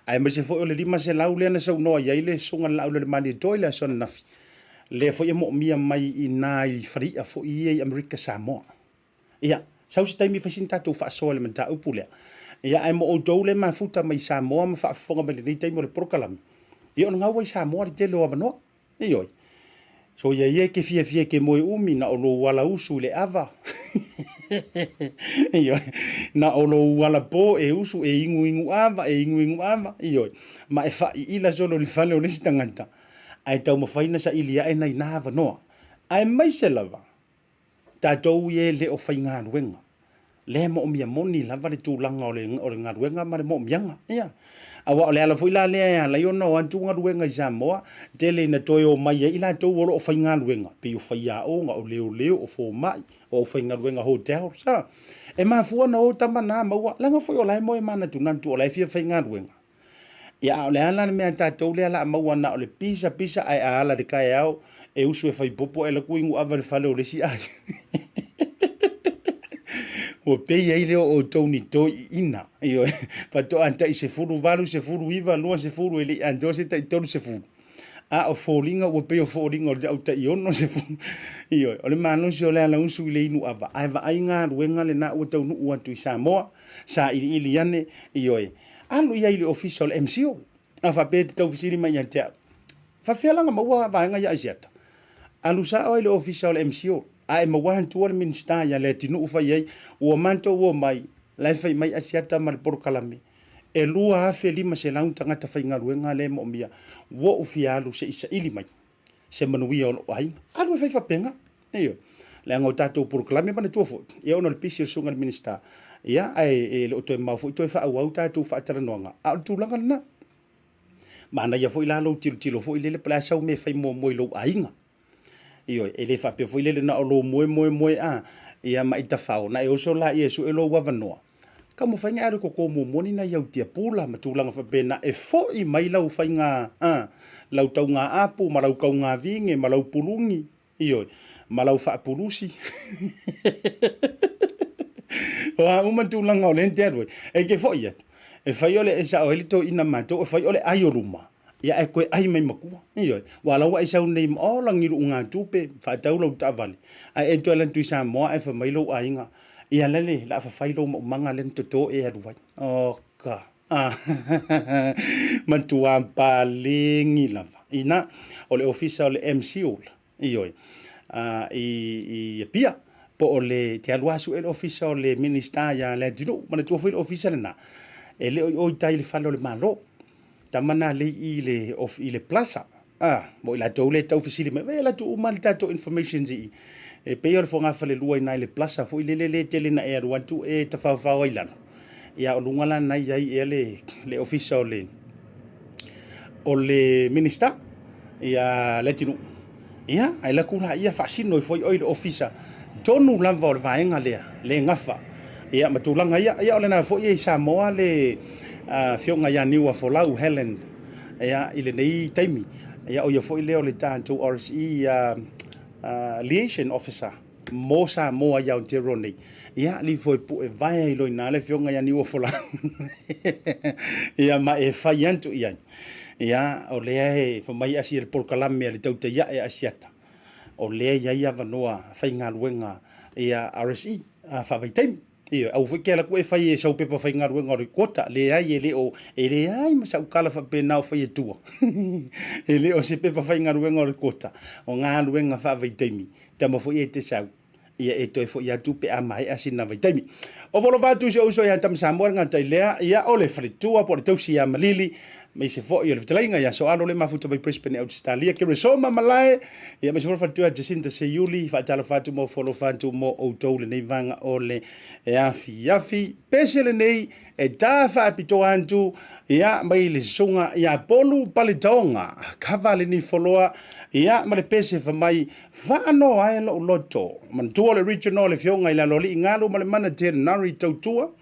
Ai me se fo le lima se lau le na so no ia ile sunga lau le mani toile so nafi le fo mo mia mai i nai fri a fo i Amerika Samoa ia sau se taimi fa sinta tu fa so le menta upule ia ai mo o dole ma futa mai Samoa ma fa fonga me le taimi le prokalam ia on ngau Samoa le tele o vano ioi so ia ke fia ke mo umi na o lo wala usu le ava iyo na olo wala po e usu e ingu ava iyo ma e fa ila solo li fale o lesi tanganta ai tau mafaina sa ilia e nai nava noa ai mai se lava tatou ye le o fai ngā ruenga le mo mia moni lava le tūlanga o le ngā ruenga ma le mo mianga ia awa o le ala fuila le la yona o antu ngā ruenga i Samoa tele na toi o mai e ila tau o fai ngā ruenga pe o fai a o ngā o leo o fo mai o fai ngā ruenga hotel sa e ma fua na o tamana maua langa foi o lai mo e mana tunantu o lai fia fai ngā ruenga ia o le ala na mea tatou le ala maua na o le pisa ai a ala de kai au e usu e fai popo e la kuingu ava le fale o le si ai o pei ai leo o toni to ina iyo fa to anta i se furu valu se furu iva lua se furu ele ando se tai tolu se furu a o folinga o pei o folinga o auta i ono se furu iyo o le mano se o le ala usu i le inu ava ai va ai ngā ruenga le na o tau nu atu i Samoa sa ili ane iyo alu ia i le official MCO a fa pe te tau fisiri mai antea fa fialanga maua vaenga ia Asiata alu sa o le official MCO ai mawahan tuar minsta ya le tinu ufa yai o manto o mai lai fai mai Asiata mal porkalami e lua afe lima se laun tangata fai ngaruenga le mo mia wo ufialu se isa ili mai se manui o ai alu fai fa penga iyo le ngo tato porkalami bana tuofo e ono le pisi o sunga minsta ia ai lo to mau fu to fa au ta tu fa tara noanga a tu langa na mana ia fo ila lo tilo fo ile le plasa o me fai mo lo ainga io ele fa pe fo ile na lo mo a ia mai ta fa na e o so la Yesu e lo wa vanoa ka mo fa nga ko mo moni na ia tia pula ma tu langa fa pena e fo i mai lau fa nga lau tau nga apu ma lau kau nga vinge ma lau pulungi io ma lau fa pulusi wa uma tu langa o lente ro e ke fo ia e fai ole e sa o elito ina mato e fai ole ai o ruma ia e koe ai mai makua io wala wa isa nei mo langi ru nga tupe fa tau lo ta vale ai e to lan tu sa mo e fa mai lo ainga ia lele la fa fai lo manga len to e adu vai o ka mantua palingi lava ina ole official MC ole io i pia po ole te aluasu el official le minister ya le dino mana tu official na ele o tai le falo le malo tamana le ile plaza mo ila tole ta official me la tu malta to information zi e pe yo fo nga fale lua ina le plaza fo ile le tele na air want to e ta fa ila ya o lungala na ai le official le o le minister ya le tino ya ai la kula ia fasino foi o le official tonu lava o le vaenga le ngafa ia matulanga ia ole na fo ia Samoa le fionga ia niwa folau Helen ia ile nei taimi ia o ia fo ile o le tanto RSE liaison officer mo Samoa ia o Tironi ia li foi pu e vai lo ina le fionga ia niwa folau ia ma e fai antu ia o le e fo mai asi el porkalame le Tautai A'e Asiata o le ia vanoa fai ngā luenga ia RSE fa vai taimi ia au foi kela ko e fai e sau pepa fai ngā luenga o kota le ai le ai ma sa ukala fa pe nau fai tua ele o se pepa fai ngā luenga o kota o ngā luenga fa vai taimi tama foi e te sau ia e toi foi atu pe a mai asina vai taimi o volo vatu se uso ia tam Samoa ngā tai lea ia ole fritua po le tausi a malili me se fo yo le tlainga ya so alo le mafuta by Brisbane Australia ke resoma malai ya me se for fatu Jacinta se yuli fa tala fatu mo follow fatu mo o tole nei vanga ole e afi pesele nei e tafa pito antu ya mai le songa ya polu palitonga kavale ni followa ya ma le pese fa mai fa no ai lo loto man to le regional le fionga ila loli ngalo ma le mana te nari tautua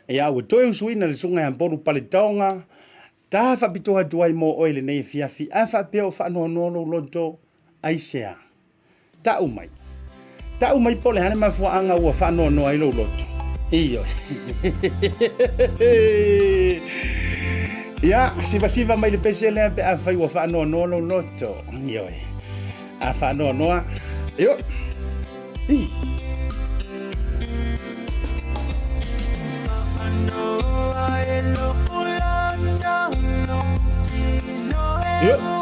ya o toi usuina le songa ya polu palitonga ta fa bitoa duai mo oile nei fiafi a fa peo fa no loto aisea ta umai pole hane ma fu anga ua fa no ai lo loto iyo ya siva mai le pesele pe a fa ua fa no loto iyo a fa no yo Yep.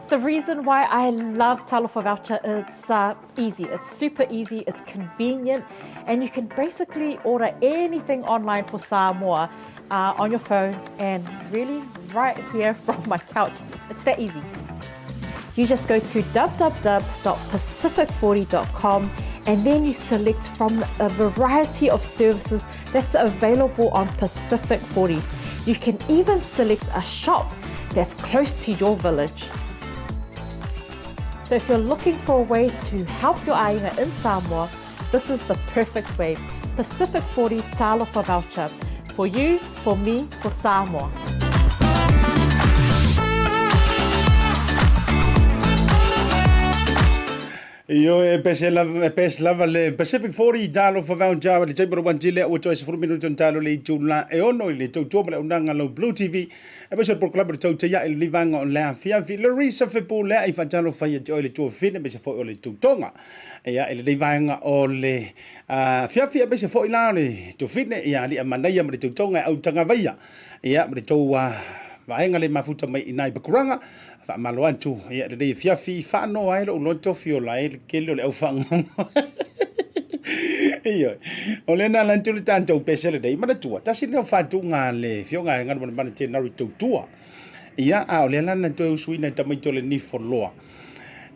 The reason why I love Talofa voucher, it's easy, it's super easy, it's convenient, and you can basically order anything online for Samoa on your phone and really right here from my couch. It's that easy. You just go to www.pacific40.com and then you select from a variety of services that's available on Pacific 40. You can even select a shop that's close to your village. So if you're looking for a way to help your ainga in Samoa, this is the perfect way. Pacific 40 Talofa voucher. For you, for me, for Samoa. Io e pese lava le Pacific 40 talo fa voucher le teipo wan tile o toi 4 minuto talo le tula e ono le tautua le unanga lo BluTV e pese por club le Tautai A'e le livanga on le afia fi le risa fe po le ai fa talo fa ye le tu fine pese fo le tutonga e ya le livanga o le fia pese fo ila le tu fine ya li amanai le tutonga au tanga vaia ya le toa vaenga le mafuta mai inai bakuranga fa malo antu ia le fiafi fa no ai lo to fiola e ke le au fa iyo ole na lantu le tanto pesele dei ma tua tasi no fa tu ngale fionga ngana mana te na ritu tua ia a ole na to suina tamai to le ni forloa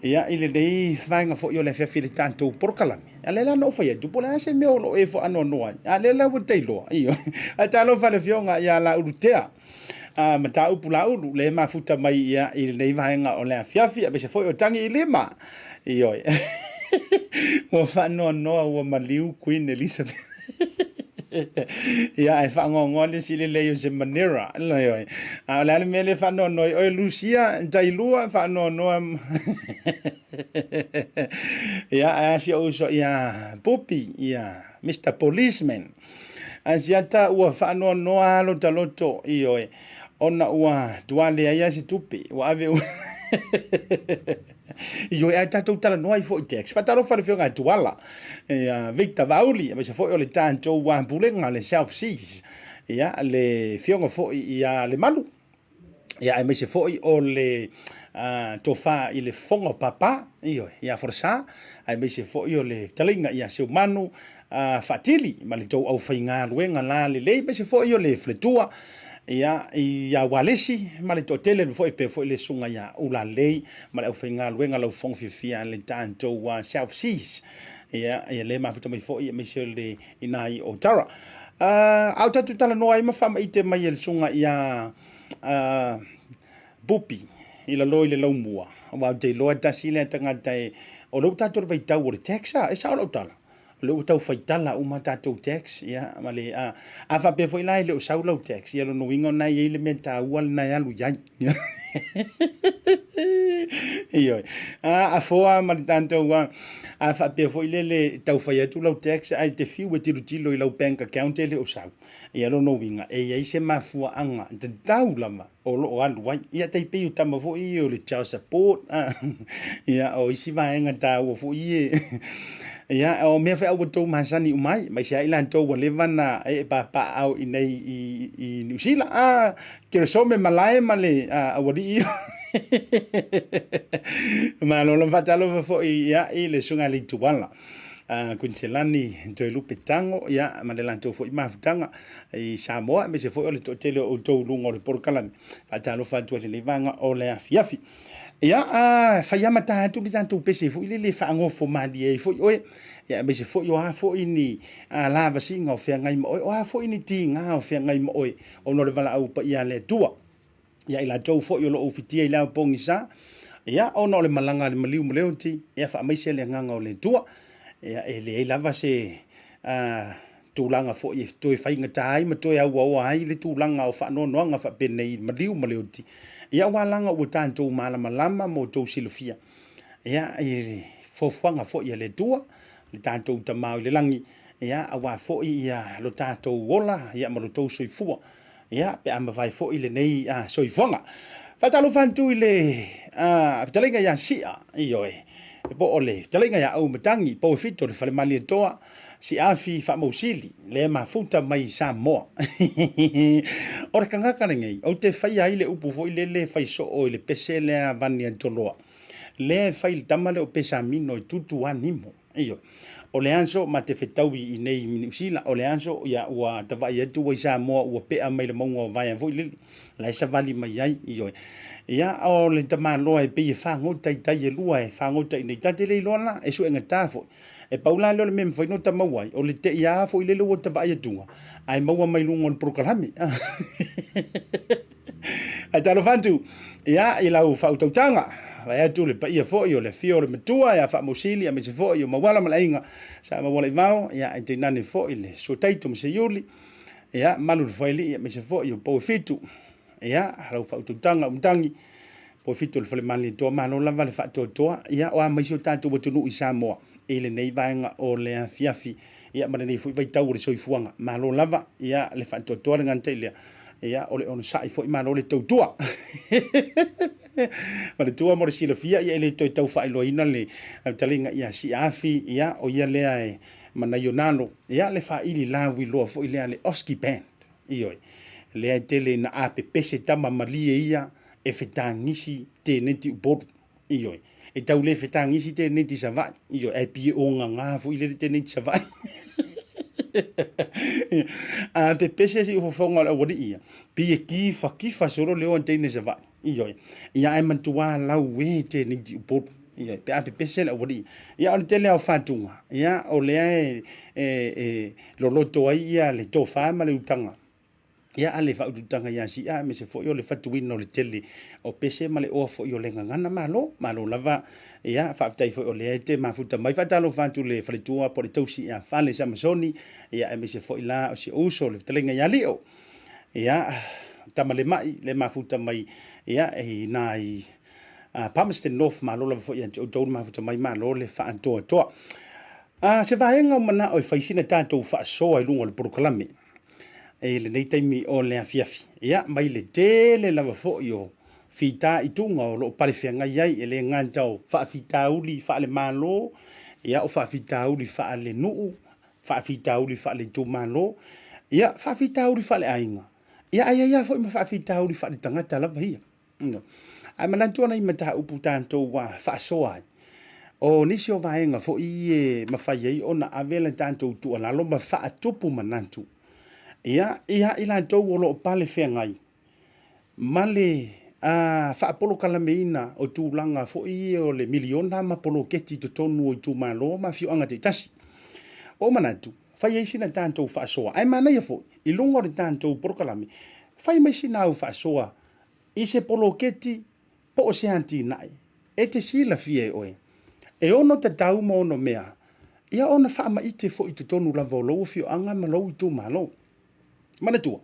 ia ile dei vaenga fo yo le fiafi le tanto por kalami ale la no fa ya tu pola se me o e fo ano no ale la wo teilo iyo atalo fa le fionga ia la urutea mata upula ulu le mafuta mai ia i le vaenga o le fiafi a be se foi o tangi i lima iyo o fa no o maliu Queen Elizabeth ia e fa ngo le sile le yo se manera yo a la me le fa no o Lucia tailua fa no ia a si o so ia Poppy ia Mr. Policeman Asiata ua fa no alo taloto iyo ona ua tuale ai si tupi ua ave iyo e tatou tala noai fo text fatalo fa fionga tuala Victor Vauli me se fo le tanto ua pulenga le self seas ia le fionga fo ia le malu ia me se fo o le tofa i le fonga papa io ia Folasa ai me se fo io le talinga ia se manu fatili ma le tau au fainga luenga la le me se fo io le fletua ia walesi ma le totele fo e pe fo le sunga ia ula lei ma le au fainga luenga lau fong fifia le tanto wa south seas ia le mafuta mai fo ia me se le inai o tara au tatu tala no ai ma fama ite mai le sunga ia bupi ila loi le lau mua wa te loa tasi le tangata o lo tato vai tau o le taxa e sa o tala lo tau fai tala o ma tato tax ia ma le a fa pe foi lai le o sau lo tax ia lo no wingo na ia le menta wal na ia lu ia io a foa ma tanto wa a fa pe foi le tau fai tu lo tax ai te fiu e tilo i lo bank account le o sau ia lo no winga e ia se mafua anga te tau lama o lo alu wai ia te pe u tama fo i o le child support ia o isi vaenga tau fo i ia o me fa o to masani umai mai sia ila to le vana e pa au i nei i New Zealand ke so me malai male a wadi ma lo fatalo fo ia i le sunga le tuala kunselani to lu petango ia ma le lanto fo i mafutanga i Samoa me se fo o le to tele o to lungo le porkalan fatalo fatu le vanga o le afiafi ia fa ia mata tu bi tanto pese fu ile fa ngo fo madi e fo oe ia me se fo yo ha fo ini la va singa o fe ngai mo o ha fo ini ti nga o fe ngai mo oe o no le vala au pa ia le tua ia ila tau fo yo lo ofitia ila pongisa ia o no le malanga le maliu mo leonti ia fa mai se le nganga o le tua ia ele lava se tulanga fo i to fa inga tai ma to ia wa ai le tulanga o fa no no nga fa penei maliu mo leonti ia walanga o tanto malama mo to silofia ia i fofanga fo ia le tua le tanto tamau le langi ia awa fo ia lo tanto wola ia mo to soifua ia pe ama vai fo ile nei soifonga fatalo fantu ile talinga ia sia io po ole talinga ia au matangi po fito le fale mali toa si afi fa mosili le mafuta mai Samoa ora kanga kanengai o te fai ai le upu fo ile le fai so o le pese le avani antoloa le fai tamale o pesa mino i tutu animo io o le anso ma te fetaui i nei minusila o le anso ia ua tawai atu wa Samoa ua pea mai le maunga o vai fo ile la sa vali mai ai io ia o le tamaloa e pe fa ngota i tai e lua e fa ngota i nei tate le lona e su enga tafo e paula le mem foi no tamawai o le te ia fo ile lo ta vai tunga ai maua mai lungo proklami a talo fantu ia ila u fa utanga vai atu le pa ia fo io le fio le metua ia fa mosili a me se fo io mawala malainga sa mawala i vao ia e te nani fo ile so taito se yuli ia malu foi li me se fo io po fitu ia lau fa utanga umtangi po fitu le fale mali to malo lava le fa to ia o mai so tanto botunu i Samoa ele nei vaenga o le afiafi ia ma nei foi vai tau le soifuanga malo lava ia le fa to ngante ile ia ole on sai foi malo le tua ma le tua mo le silofia ia ele tau fa iloina le talinga ia si afi ia o ia le ai mana yonano ia le fa ili lawi lo foi le ale oski band io le tele na ape pese tama malie ia e fetangisi te neti bodu io e tau le fetangisi te neti savai io e pi o nga fu ile te neti savai a pe pese si fo fonga la wodi ia pi e kifa solo le on te ne savai io ia e mantua la we te neti bodu ia pe a pe pese la wodi ia on tele au fatunga ia o le lo loto ia le to fa ma le utanga ia ale fa utanga ia si a me se fo yo le fatuino le tele o pese male o fo yo le ngana malo lava ia fa tai fo le te mafuta mai fa talo fantu le falitua po le tosi ia fale sa masoni ia me se fo ila o si uso le telenga ia leo ia tamale mai le mafuta mai ia e nai Palmerston North malo lava fo ia o do mafuta mai malo le fa anto to se vaenga mana o fa sina tanto fa so ai lungo le proklame e le nei taimi o le afiafi ia mai le tele lava fo yo fita itunga o lo pale fianga iai e le ngantau fa fita uli fa le malo ia o fa fita uli fa le nuu fa fita uli fa le tu malo ia fa fita uli fa le ainga ia fo ma fa fita uli fa le tangata lava ia no Ai manatu ana I mata upu tātou wa whaasoa ai. O nisi o vaenga fo I mawhai ai o na avela tātou tu alalo ma whaatupu manatu. Ia ila tau o lo pale whengai. Male whaapolo kalameina o tūlanga fo I o le miliona ma polo keti to tonu o tu malo ma fio anga te tasi. O manatu, whai eisi na tātou whaasoa. Ai mana ia fo, I lungo re tātou porokalame. Whai mai si nau whaasoa. I se polo keti po o se anti nai. E te sila fie oe. E ono te tau mo ono mea. Ia ona whaama ite fo I te tonu la volo fio anga ma lau I tu malo. Manatua.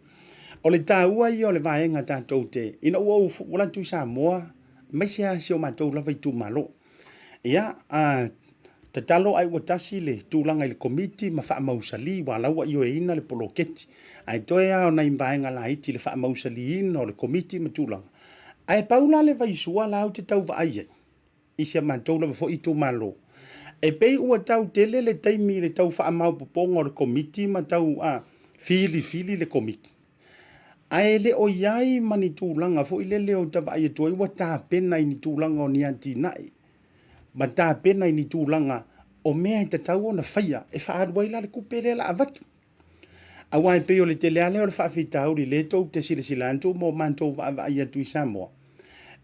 O le tāua I o le vaenga tātou te. Ina ua wala tu Samoa. Mai sea si o mātou lava I tu malo. Ia, te talo ai ua tasi le tūlanga I le komiti ma wha mausali wa laua I o e ina le poloketi. Ai toe au na vaenga la iti le wha mausali ina o le komiti ma tūlanga. Ai paula le vaisua la au te tau va aia. Isia mātou lava fo I tu malo. E pei ua tau tele le taimi le tau wha mau poponga o le komiti ma tau fili le komiti. Ai le o iai mani tūlanga fo I le o tawa aia tua iwa tā pena I ni tūlanga o ni anti nai. Ma tā pena I ni tūlanga o mea I te tau o na whaia e wha arua ila le kupele la avatu. A wai pei o le te leale o le whaafitau li le tau te sila anto mo mantou wa aia tui Samoa.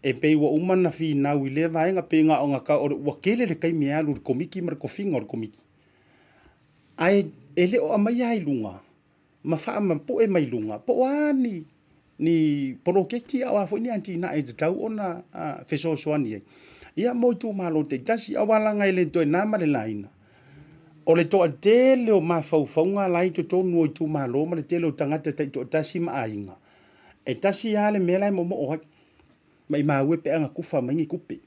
E pei wa umana fi nau I le vaenga pei ngā o ngā ka o le wakele le kai mea alu le komiki ma le kofinga o le komiki. Ai e le o amai ai lunga. Ma wha ma po e mai lunga. Po ani ni poroketi au a fo ni anti na e te tau o na feso soani e. Ia mo tu malo te tasi awalanga I le toi nama le laina. O le toa tele o mawhauwhaunga lai to tonu o tu malo ma le tele o tangata te to tasi ma ainga. E tasi ale mela mo mo oha. Ma I maue pe anga kufa maingi kupe.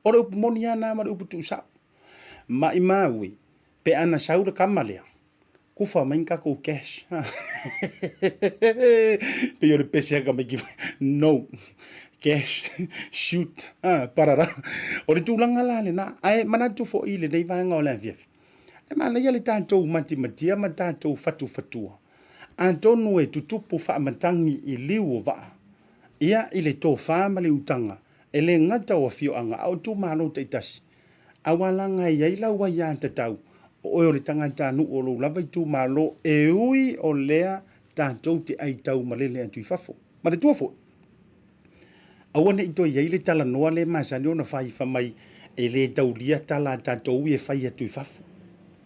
O le upu moni ana ma le upu tu sa. Ma I maue pe ana saura kamalea. Kufa maingi kako cash. Pe yo le pese aka mai kifa. No. Cash. Shoot. Parara. O le tūlanga la le na. Ai manatu fo I le nei vaenga o le aviafi. E mana ia le tātou matimatia ma tātou fatua. Antonu e tutupu whaamatangi I liu o vaa. Ia I le tō whāma le utanga. E le ngata o fioanga au tū malo te itasi. Awalanga I aila ua ia te tau. O le tangata nu o lo lava I tū malo e ui o lea tātou te ai tau malele atu I fafo. Ma le tua fo. Awane I toi iai le tala noa le masani o na whai whamai e le taulia tala tātou I e whai atu I fafo.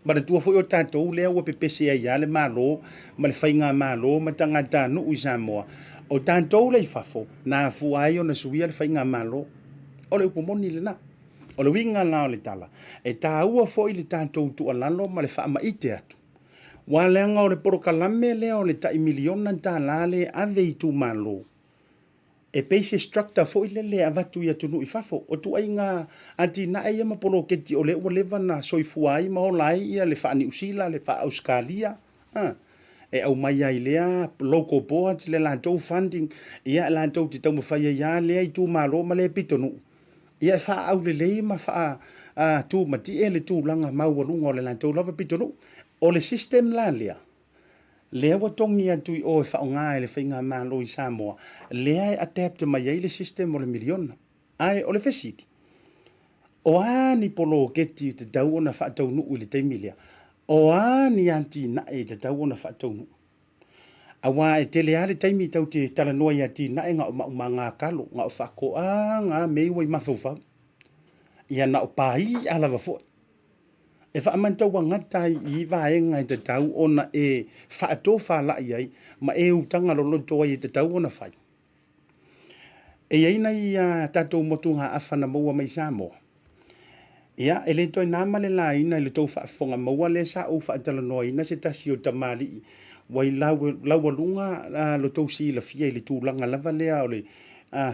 Ma le tua fo o tātou lea ua pepese ai ale malo, ma le whainga malo, ma tangata nu I Samoa. O tātou le I fafo, na fuai o na suia le whainga malo, o le upomoni le na. O le winga la o le tala. E tā ua fo I le tātou tu alalo ma le whaama ite atu. Wa leanga o le porokalame lea o le tai miliona tā lale ave I tu malo. E peise structure fo I le avatu I atunu I fafo. O tu ai ngā ati na e ma polo keti o le ua lewa na soifuai ma o lai ia le whaani usila, le wha auskalia. E au mai ai lea local boards le lantou funding. Ia lantou te tau mawhai ia lea I tu malo ma le pitonu. Ia wha au le lei ma wha tu mati e le tu langa mauarunga o le lantou lava pitonu. O le system la lea. Lea wa tongi atu I o e wha o ngā e le whainga malo I Samoa. Lea e adapt mai ai le system o le miliona. Ai o le fesiti. O ani polo keti te tau ona wha tau nuu I le taimilia. O ani anti na e te tau ona wha tau nuu. Awa e tele ale taimi tau te talanoa I ati na e ngā o ngā kalo. Ngā o whako ngā meiwa I mawhauwhau. Ia na o pāhi alawa fo. E whaamantau wa ngatai I vaenga I te tau ona e whaato whalai ai ma e utanga lolo toa I te tau ona whai. E aina I tātou motu ngā awhana maua mai Samoa. Ia, e le toi nāma le la ina le tau whaafonga maua le sa o whaatala noa ina se tasi o tamali I. Wai laualunga lo tau si la fia I le tūlanga lava lea o le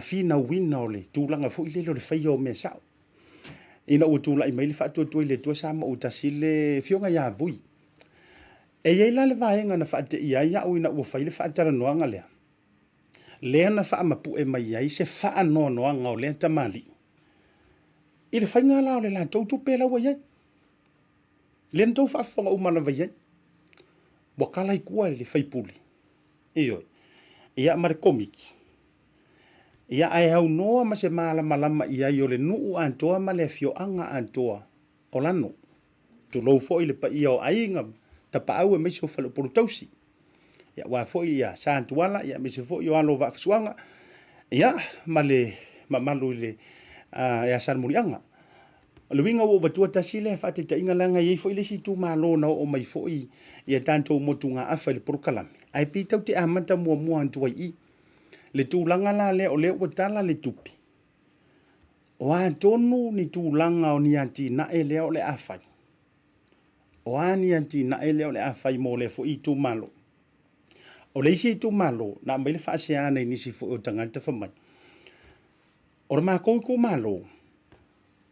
fina wina o le tūlanga fo I le lo le whaia o mea sao. Ina ua tūla I mai le whaatua tui le tua sama o tasi le fionga ia vui. E iei la le vaenga na whaate ia ia o ina ua whai le whaatara noanga lea. Lea na whaamapu e mai ai se wha noa noanga o lea tamali. I le whainga la o le la tau tupe la wa iei. Le na tau whaafonga umana wa iei. Wakala I kua le whaipuli. Ioi. Ia mare komiki. Ia ai hau noa ma se malama ia i o le nuu antoa ma le fioanga antoa o lano. Tu lou fo i le pa ia o ainga ta pa au e me so falo por tausi. Ia wa fo ia sa antuala ia me se fo i alo va fsuanga. Ia ma le mamalu le ia san murianga. Le winga wo batua tasi le fa te inga langa ye fo i le si tu malo na o mai fo i ia tanto motunga afa le por kalami. Ai pi tau te amata mua antua i. Le tūlanga la le o le watala le tupi. O a tonu ni tūlanga o ni anti na e leo le afai. O a ni anti na e leo le afai mo le fo i tu malo. O le isi tu malo na mai le whaaseana i nisi fo o tangata whamai. O le mākou ko malo.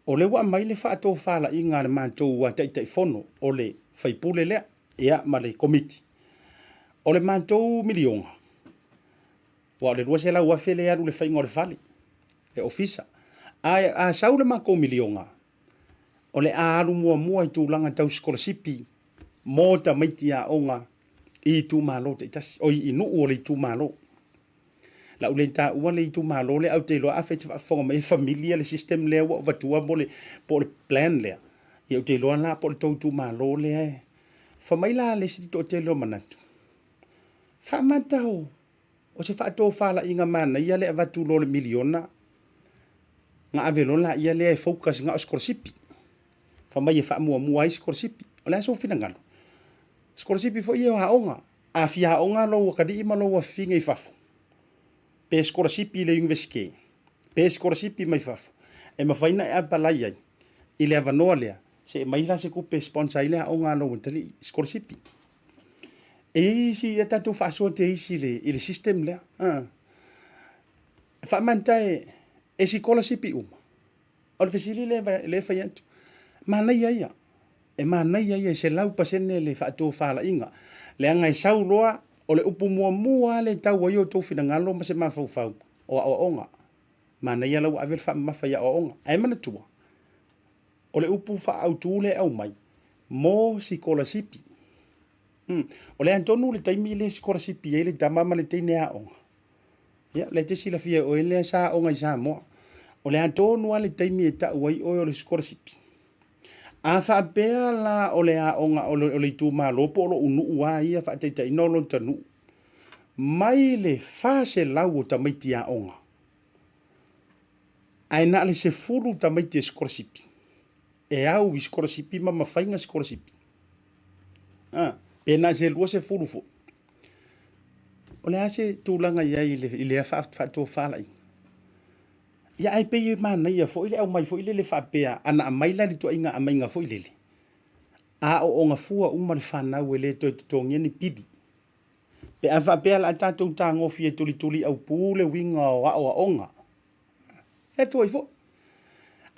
O le wa mai le whaatou whala i ngā le mātou wa taitai fono o le whaipule lea ea ma le komiti. O le mātou milionga. Wa le rua se la ua fele aru le whainga o le whale. Le ofisa. A sau le mako milionga. O le aru mua i tūlanga tau skolasipi. Maota maiti a onga i tū malo te itasi. O i inu o le tū malo. La ule ta ua le tū malo le au te loa afe te whafonga mai familia le system lea wa vatua po le plan lea. I au te loa la po le tū malo lea. Whamaila le siti to te loa manatu. Whamatau. O se whaatou whala inga mana, ia le avatu lo le miliona. Ngā avelo la, ia le focus ngā o skorsipi. Whamai e whaamua i skorsipi. O le aso whina ngano. Skorsipi fo ia o haonga. A fi haonga lo wakadi ima lo wa whinga i whafo. Pe skorsipi le universike. Pe skorsipi mai whafo. E mawhaina e apalai ai. I le avanoa lea. Se maila se kupe sponsor i le haonga lo wantali skorsipi. E isi e tatu whaasua te isi le system lea. Whaamantai e si kola sipi uma. O le fesili le whaiantu. Mānai aia. E mānai aia se lau pasene le whaatua whaala inga. Le anga i sau loa o le upu mua le tau ai o tau whina ngalo ma se mawhau o onga. Mānai alau avel whaamawhai o onga. Ai mana tua. O le upu whaautu le au mai. Mō si kola sipi. O le antonu le taimi le skorasipi e le tamama le teine a onga. Ia, le te sila fia o ele sa onga i Samoa. O le antonu le taimi e ta uai o le skorasipi. A whaapea la o le a onga o le tū mālopo o lo unu ua ia whaateita inolo tanu. Mai le whase lau o tamaiti a onga. Ai na le se furu tamaiti e skorasipi. E au i skorasipi ma mawhainga skorasipi. Pena se lua se furufo. O le ase tūlanga ia i le whaatua whalai. Ia ai pe i mana ia fo ile au mai fo ile le whaapea ana amaila li tua inga amainga fo ile le. A o nga fua uma le whanau e le toi tongia ni pidi. Pe a whaapea la tātou tā ngofi e tuli au winga o a onga. E tua i fo.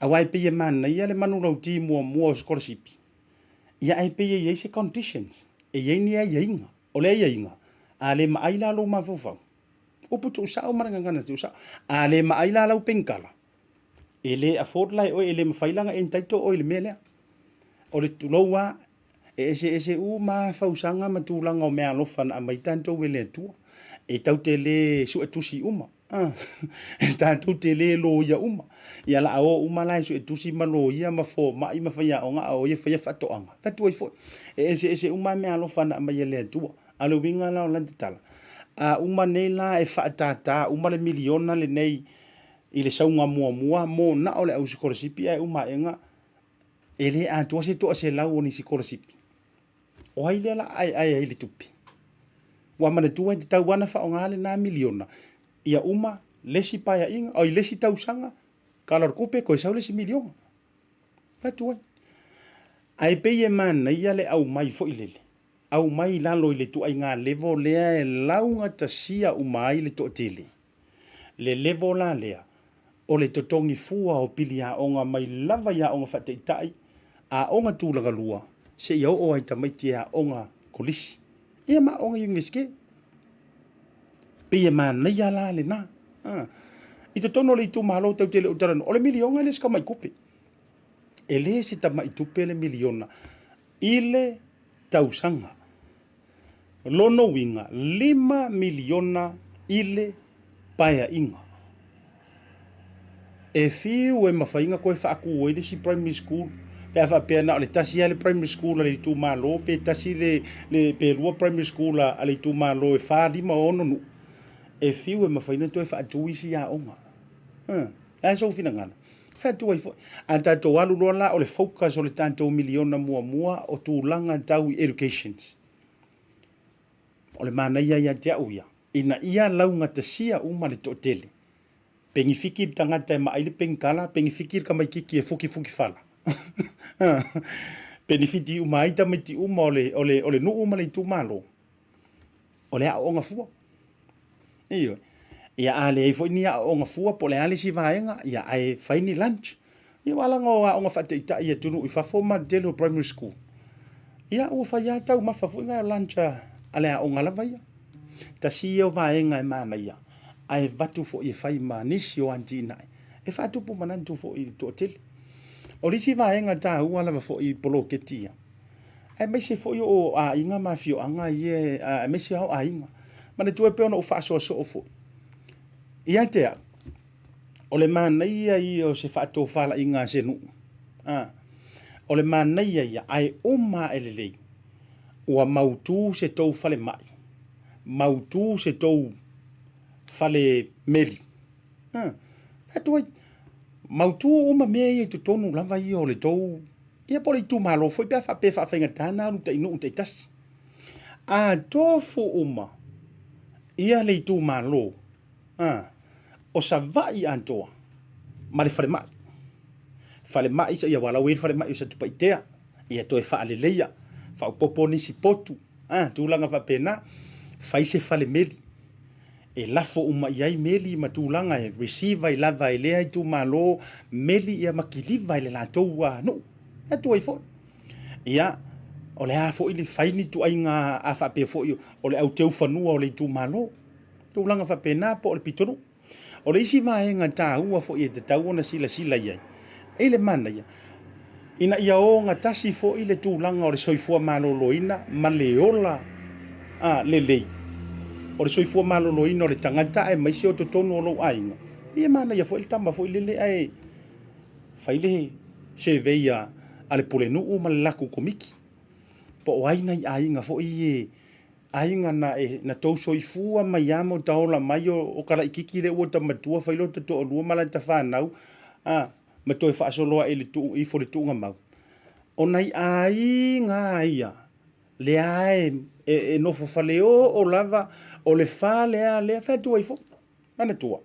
Awai pe i mana ia le manu lau ti mua o skorasipi. Ia ai pe i se conditions. E yeini ai inga, o le ai inga, a le maaila lo mawawau. Upu tu usao marangangana tu usao, a le maaila lau penkala. E le afford lai o e le mawhailanga e ntaito o le melea. O le tuloua, e se ma fausanga ma tūlanga o mea lofana a mai tanto we le tua. E tau te le su e tusi uma. E tanto te le lo ia uma. Ia la o uma lai su e tusi ma lo ia ma fo ma ima whaia o ngā o ia whaia whatoanga. Fatua i fo. E se uma mea lofana a mai le tua. Alo winga la o lantitala. A uma nei la e whaatata, uma le miliona le nei i le saunga mua mo na o le au sikorasipi e uma enga. E le a tua se toa se lau o ni sikorasipi. O hai le la ai le tupi. Wa mana tua te tau wana wha o ngale na miliona. Ia uma lesi paya inga, o i lesi tausanga, kalar kupe koe sau lesi miliona. Fatua. Ai pe e mana ia le au mai fo ilele. Au mai lalo i le tu ai ngā levo lea e launga tasia umai le to tele. Le levo la lea. O le totongi fua o pili a onga mai lava ia onga whateitai. A onga tūlanga lua. Se iau o ai tamaiti a onga kolisi. Ia ma onga yungiske. Pia mana ia la le na. I te tono le i tu malo tau tele utarano. O le milionga le ska mai kupe. E le si ta mai tupe le miliona. Ile tausanga. Lono winga 5 miliona ile paya inga. e fiu e mawhainga koe whaaku o ele si primary school. Pea whapea na o le tasi ale primary school ale tu malo, pe tasi le pe lua primary school ale tu malo e wha lima ono nu. E fiu e mawhainga toi whaatu isi a onga. Lai so fina ngana. Whaatu ai fo. A tato alu loa la o le focus o le tanto miliona mua o tūlanga tau i educations. O le mana ia te au ia. Ina ia launga tasia uma le totele. Pengi fikir tangata e maaile pengkala, pengi fikir ka mai kiki e fuki fala. Pengi fiti uma aita mai ti uma ole nu uma le tu malo. Ole a onga fua. Iyo. Ia ale e foi ni a onga fua po le ale si vaenga, ia ai faini lunch. Ia wala ngoa onga fate ita ia tunu i fafoma delo primary school. Ia o fa ia tau mafafu nga lunch ale a onga lava ia. Tasi o vaenga e mana ia. Ai vatu fo i fai manisi o antina. E fatu po manantu fo i to hotel. O lisi vaenga ta ua lava fo i polo ketia. Ai mese fo i o a inga mafio anga ie a mese au a inga. Mana tu e peona o fa so fo. Ia te a. O le mana ia i o se fatu fala inga senu. O le mana ia ai oma elelei. Ua mautu se tou fale mai. Mautu se tou fale meli. Atu ai mautu uma mea i te tonu lava i o le tou. Ia pole i tu malo foi pe fa whainga tāna anu te inu te tasi. A tofu uma. Ia le i tu malo. O sa vai antoa. Ma le fale mai. Fale mai sa ia wala wen fale mai sa tupa itea. Ia toe whaale leia. Wha upopo nisi potu. Tūlanga wha pena. Faise fale meli. E lafo uma iai meli ma tūlanga e receive i lava i lea i tu malo meli ia makiliva i le lātou no. E tu ai fo. Ia, o le a fo i le faini tu ai ngā a whape fo i o le au teu whanua o le tu malo. Tūlanga whape nā po o le pitonu. O le isi vaenga tā ua fo i te tau ona sila iai. E le mana ia. Ina ia o ngā tasi fo i le tūlanga o le soifua malo loina ma le ola le lei. O le soifua malolo ina o le tangata e maise o to tonu o lo ainga. Ia mana ia fo il tamba fo ilele ai. Faile se veia ale pulenu o malaku komiki. Po o aina i ainga fo i ainga na tau soifua mai amo taola mai o kala ikiki le ua tamatua failo te to o lua mala ta whanau. Ma toi whaasoloa e le tu i fo le tuunga mau. O nei ainga ia. Le ae e nofo faleo o lava o le fa lea whatu ai fo. Mana tua.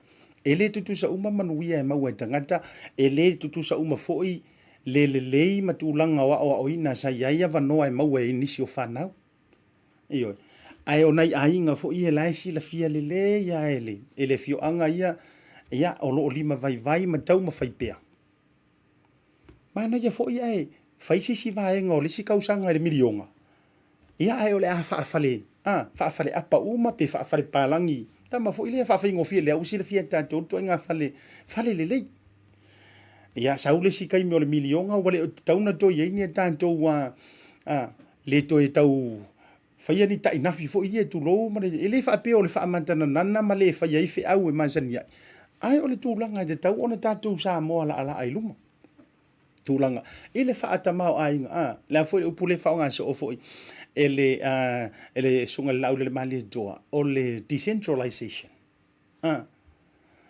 E le tutu sa uma manuia e maua e tangata. E le tutu sa uma foi le lei matulanga o ina sa iaia vanoa e maua e nisi o whanau. Ioi. Ai o nei ainga foi e laisi la fia le ia ele. E le fio anga ia o lo lima vai matau ma whaipea. Mana ia foi ai. Faisi si vaenga o lisi kausanga e milionga. Ia ai o le a whaafale. Whaafale apa uma pe whaafale palangi. Tama fo ile whaafale ngofia le ausi le fia tātou to inga whale le lei. Ia saule si kai me o le milionga wale o tauna to iei tātou le to e tau whaia ni ta inafi fo ie tu lou ma le ele whaape o le whaamantana nana ma le whaia ife au e mansani ai. Ai o le tūlanga e te tau o le tātou Samoa la ala ai luma. Tūlanga. Ele whaatamau ainga. Lea fo upule whaonga se o fo i. Ele sunga lau le mali doa o le decentralization.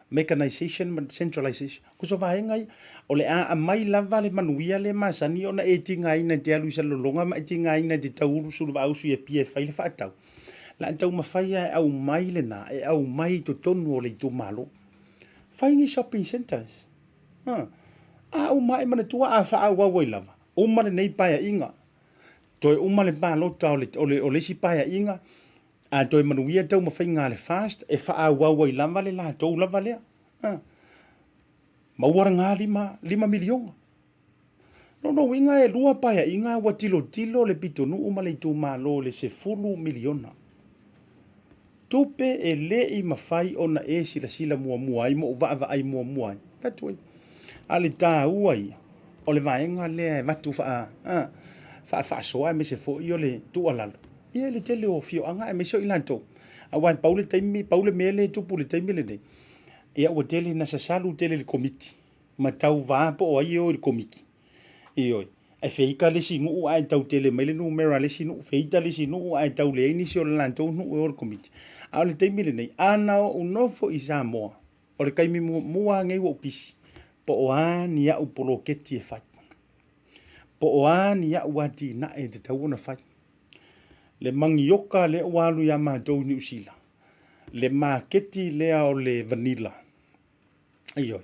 Mechanization and centralization. Kuso vaenga i o le a mai lava le manuia le masani ona e tinga ina te alu sa lolonga ma tinga ina te tauru sulu va usu e pie faile fatau. La tau mafaya e au mai le na e au mai to tonu o le tu malo. Faini shopping centers. Au mai mana tua a fa au wa lava. O male nei paia inga. Toi umale ba lota o le si paia inga. A toi manuia tau ma whainga le fast e wha a wawai lava le la tau lava lea. Mauara ngā 5 milionga. No, inga e lua paia inga wa tilo le pitonu umale tu malo le se 10 miliona. Tupe e le i mawhai ona e sila mua ai mo va ai mua ai. Patui. Ale tā uai. O le vaenga le matu fa soa me se fo i o le tu alalo. Ia le tele o fio anga e me so ilanto. A wai paule mele tupu le taimi le nei. Ia ua tele na sasalu tele le komiti. ma tau vā po o ai o le komiki. Ioi. Ai feika le sinu ai tau tele mai le numera le sinu. Feita le sinu ai tau le inisi o le lantou nu o le komiki. A le teimi le nei. Ana o unofo i Samoa. O le kaimi mua ngai wo kisi. Po o ani au polo keti e fai. Po o ani au wati na e te tau na fai. Le mangioka le walu ya mātou ni usila. Le maketi lea o le vanilla. Aioi.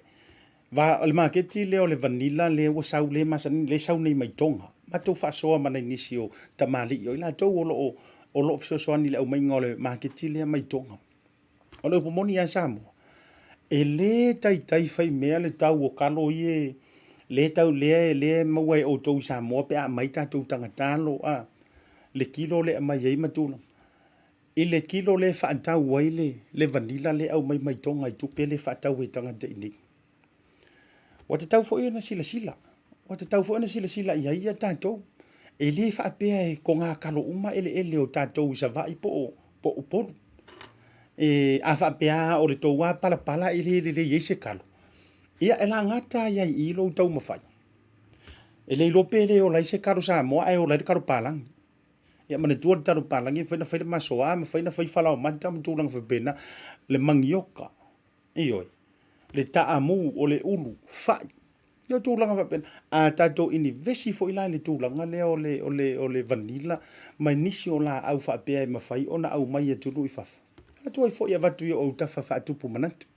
Le maketi lea o le vanilla le wa sau le masani le sau nei mai tonga. Matou whasoa mana inisi o tamali. Ioi la tau o lo fisosoani le au mai ngā le maketi lea mai tonga. O le upomoni ya Samoa. E le tai fai mea le tau o kalo ie. Le tau le mawai o tau Samoa pe a mai tātou tangatalo a. Le kilo le mai ei matula. I le kilo le whaantau wai le vanilla le au mai tonga i tupe le whaantau e tangata ini. Wa te tau fo na sila. Wa te tau fo na sila ia tātou. E le whaapea e ko ngā kalo uma ele o tātou i sa vai po upolu. E a whaapea o le tau wā pala le iese kalo. Ia e la ngata ia i ilo tau mawhai. E le ilope le o laise karo Samoa ai o lai karo palangi. Ia mana tua taru palangi faina masoa ma faina falao mata mtulang fabena le mangioka. Ioi. Le taamu o le ulu fai. Ia tulanga fabena. A tato ini vesi fo ila le tulanga le o le vanilla mai nisi o la au whaapea e mawhai ona au mai e tunu i fafa. Atua i fo ia vatu ia o utafa whaatupu manatu.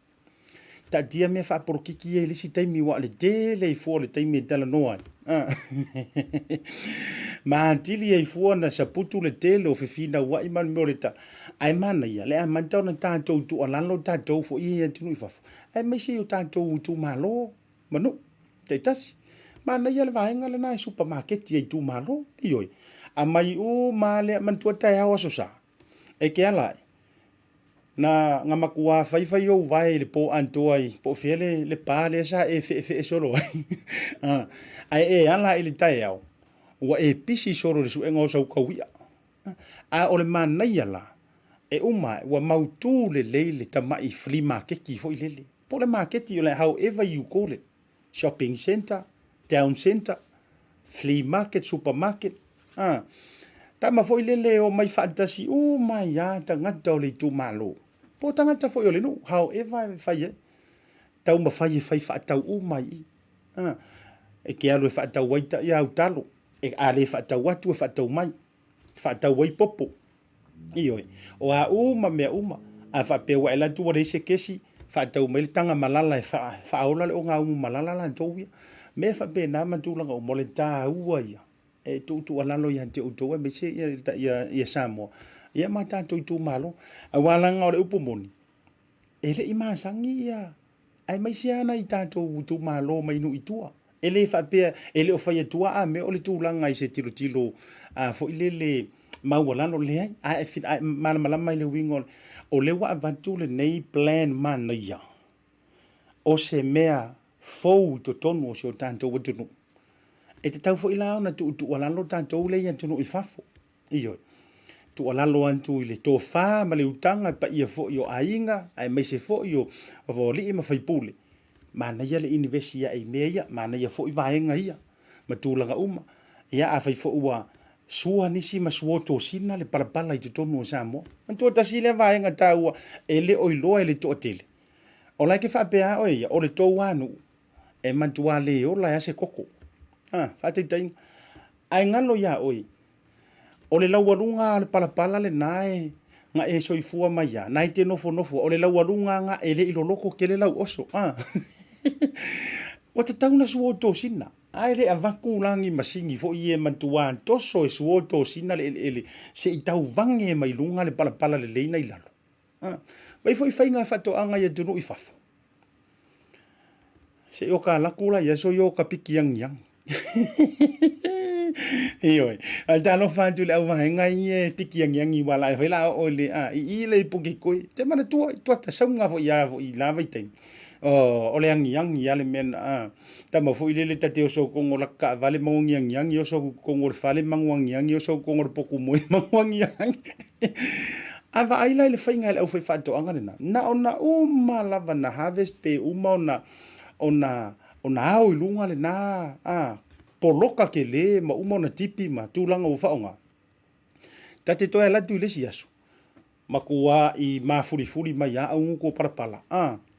Ta dia me fa porokiki e lisi taimi wa le tele i fo le taimi e tala noa. Ma antili e fo na saputu le tele o fifina wa i man me ta. Ai mana ia le a mantau na tātou tu alalo tātou fo i e tunu i fafu. Ai meisi o tātou tu malo. Manu, te tasi. Mana ia le vaenga le na e supermarket i tu malo. Ioi. A mai o ma le mantua tai hawa sosa. E ke alai. Na nga makua fai o vai le po antoa i po fele le pale sa e fe solo ai e ala ile tai au wa e pisi solo le su engo so kawia a o le manai ala e uma wa mautu le leile tamai flea market ki fo ile po le market you like however you call it shopping center town center flea market supermarket tama fo ile le o mai fantasy o mai ya tangata o le tu malo. Po tangata fo yo le no, however fai e. Tau ma fai whaatau o mai. E ke alu e whaatau waita i au talo. E ale whaatau watu e whaatau mai. Whaatau wai popo. Ioi. O a uma mea uma. A whapewa e la tua reise kesi. Whaatau mai le tanga malala e whaola le o ngā umu malala la ntouia. Me whape nā mantulanga o mole tā ua ia. E tu alalo i hante utoa. Me se ia Samoa. Ia ma tātou tu malo. A walanga o le upomoni. E le imasangi ia. Ai mai siana i tātou tu malo mai nu itua. E le whapea, e le o whai atua a me o le tūlanga i se tilo. Fo i le maualano le ai. A e fit, malama i le wingo. O le wa avantu le nei plan mana ia. O se mea fou to tonu o se o tātou watunu. E te tau fo i lao na tu alalo tātou le ia tunu i fafo. Ioi. Tu alalo antu i le tofa ma le utanga pa ia fo i o ainga, ai mai se fo i o voli i ma faipule. Mana ia le universia ai mea, mana ia fo i vaenga ia, ma tūlanga uma. Ia a fai fo ua sua nisi ma suoto sina le parapala i tutonu o Samoa. Antua tasi le vaenga ta ua e le oiloa e le toa tele. O lai ke whapea o ia, o le tau anu, e mantua le o lai ase koko. Whateitai, ai ngalo ia oi. O le lauarunga le palapala le nae nga e soifua mai ia. Nai te nofo. O le lauarunga nga e le iloloko ke le lau oso. O te tauna suoto sina. Ai le avaku langi masingi fo i e mantuan toso e suoto sina le se i tau vange mai lunga le palapala le leina i lalo. Mai fo i whainga whatoanga i tunu i fafa. Se i o ka lakula i aso i o ka piki yang. Ioi, al talo fantu le au vahenga i piki yangi wala e whaila o le i le puki koi. Te mana tua ta saunga fo i lava i tei. O le yangi ale men tama fo i le tate o so kongo laka vale mangongi yangi o so kongo le fale mangongi yangi o so kongo le poku moe mangongi yangi. Ava aila le whainga le au whai whato anga na. Na ona uma lava na harvest pe uma ona o na au I lunga le na poloka ke le ma uma na tipi ma tūlanga o whaonga. Ta te toa la tu le si asu. Ma kua I mafuri mai a au ko parapala.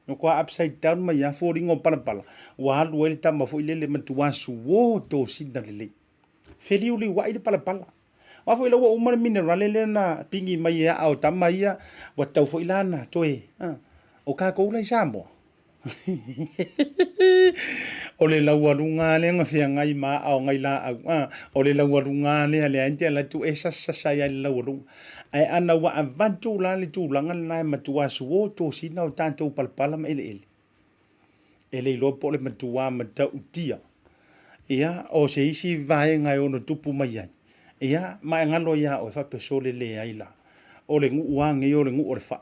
No kua upside down mai a fōringo parapala. Wa alu ele tama fo ilele matuasu wo to sina lele. Feli uli wa ile parapala. Wa fo ila wa umar mineral le na pingi mai a au tama ia wa tau fo ilana toe. O ka ko lai Samoa. O le lauarunga le ngafia ngai ma au ngai la au. O le lauarunga le ale ante la tu esa sasa ya le lauarunga. Ai ana wa avantu la le tūlanga le matua suo to sina o tantou palpala ma ele ele. Ele ilo po le matua matau tia. Ia o se isi vae ngai ono tupu mai ai. Ia mai ngalo ia o fa pesole le ai la. O le ngu wange o le ngu o le fa.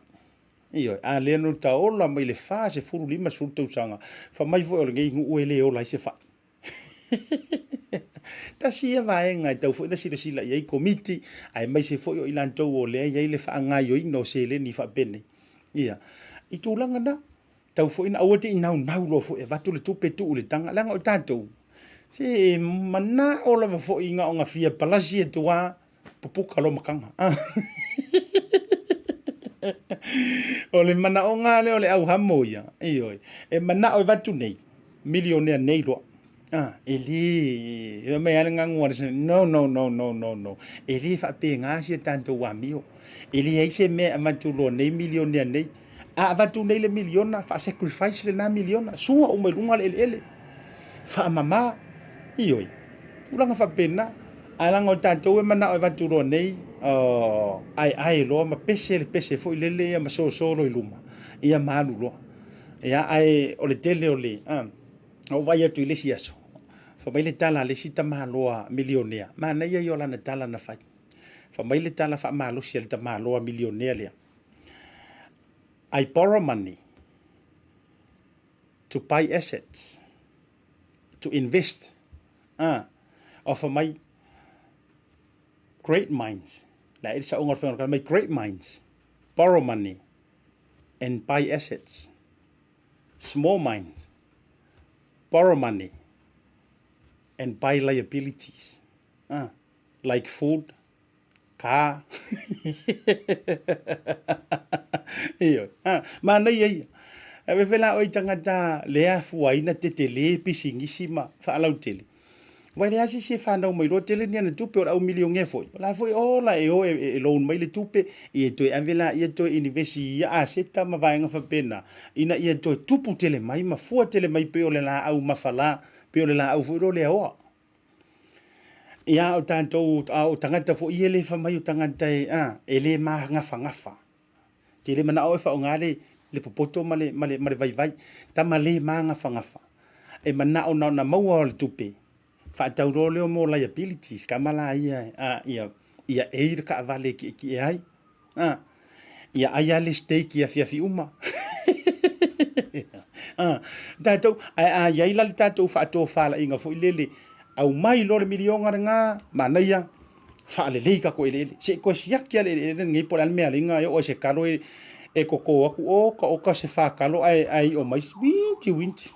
Iyo, a le no ta ola mai le fa se furu lima sul tau sanga. Fa mai fo o le ngai ngu ele o la se fa. Ta sia vae ngai tau fo ina sila iai komiti ai mai se fo o ilan tau o le iai le fa ngai o ino se le ni fa pene. Ia. I tūlanga na tau fo ina awate inau lo fo e vatu le tupe tu le tanga langa o tātou. Se mana o la fo inga o nga fia palasi e tua pupuka lo makanga. O le mana o ngā le o le au hamo ia. Iyo. E mana o vatu nei. Millionaire nei loa. Eli. Me ale ngangua. No. Eli fa pe ngā si tanto wamio. Eli eise me amatulo nei millionaire nei. A vatu nei le miliona. Fa sacrifice le na miliona. Sua o me lunga le ele. Fa mama. Iyo. Ulanga fa pena. Alanga o tanto e mana o vatu lo nei. Ai loa ma pese fo ilele ia ma so I luma ia malu loa ia ai o le tele o le o vai atu ile si aso fa mai le tala le sita maloa milionea ma na ia yola na tala na fai fa mai le tala fa malo si le maloa milionea le I borrow money to buy assets to invest of my great minds. La it sa ungar fengar my great minds borrow money and buy assets. Small minds borrow money and buy liabilities. Like food, car. Iyo. Mana ia. Ave vela oi tangata lea fuaina te tele pisingisima fa alau tele. Wai le asi se whanau mai lo tele ni ana tupe o au milion e foi. La foi o la e o e loan mai le tupe i e toi avela i e toi universi ia a seta ma vaenga whapena. Ina i e toi tupu tele mai ma fua tele mai pe o le la au mawhala pe o le la au fuiro le aoa. Ia o tantou au tangata fo i e le whamai o tangata e le maa ngafa. Te le mana au e whao ngale le popoto ma le vai. Ta ma le maa ngafa. E mana o na maua o le tupe. Fa tau le mo liabilities kamala ia eir ka vale ki ai ia ai le stake ia fi uma tato ai ia la tato fa to fala inga fo lele au mai lo le milionga nga manaia fa le ka ko lele se ko sia ki le ngi por al me alinga o se kalo e koko aku o ka se fa kalo ai o mai winti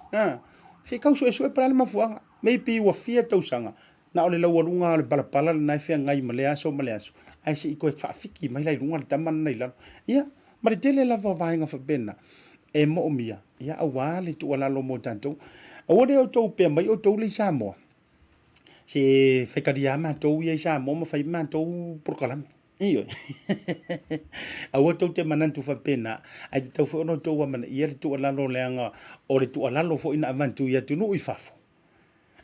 se kauso e para le mafuanga maybe wa fia tausanga na ole lau lunga le palapala na fia ngai maleaso ai se iko fa fiki mai lai lunga taman nei la ia ma tele la va vainga fa bena e mo mia ia awale tu ala lo mo tanto o de o Taupea mai o to le Samoa se fekaria ma to ia Samoa ma fai ma to por kalam iyo awo to te manantu fa pena ai te fo no to wa man ia tu ala lo leanga o le tu ala lo fo ina avantu ia tu no ifafo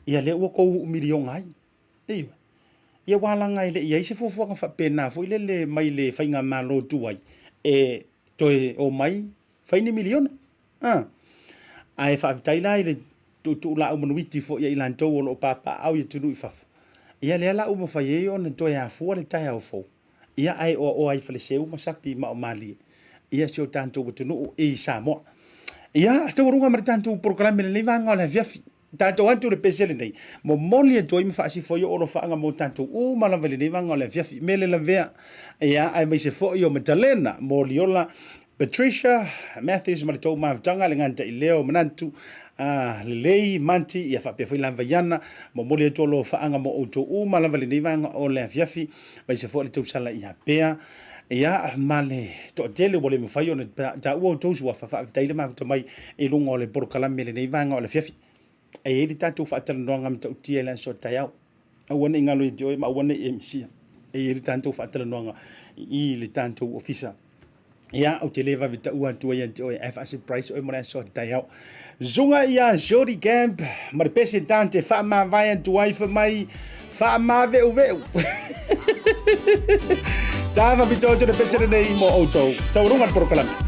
ia le o ko milion ai iyo ia wala ngai le ia se fo fa pena fo le mai le fainga malo tu ai e to o mai faini milion ai fa taila ile tu la o manuiti fo ia ilan to o papa au ia tu no ifafo ia le la o mo fa ye on to ia fo le tai au fo ia ai o ai faleseu masapi ma o mali ia se o tanto o tunu e Samoa ia te runga mar tanto programa le vanga la viafi tanto antu le pesele nei mo moli to im fa si foi o lo fa mo tanto o mala vele le vanga la viafi mele la vea ia ai mai se foi o metalena moliola Patricia Matthews ma to ma tanga le nganta i leo manantu lelei manti ia whapewhai lava iana, mo mole e tolo whaanga mo auto uma lava le neivanga o le afiafi, mai se fo le tausala ia pea, ia male to tele wale me whai o ne ta ua tausu wa whawhawhitaile mawhita mai e lunga o le porokalame le neivanga o le afiafi. E eri tātou whaatala noanga me tau tia lan so tai au. Awane ingalo i te oi, ma awane e misia. E eri tātou whaatala noanga i le tātou ofisa. Ia au te lewa vita ua tua ia te oi FAC price oi mora so tai au. Zunga ia Jody Camp, mara pese tante wha vai antu ai wha mai wha veu veu. Tāwa vita o te pese nei mo auto. Taurunga porokalame.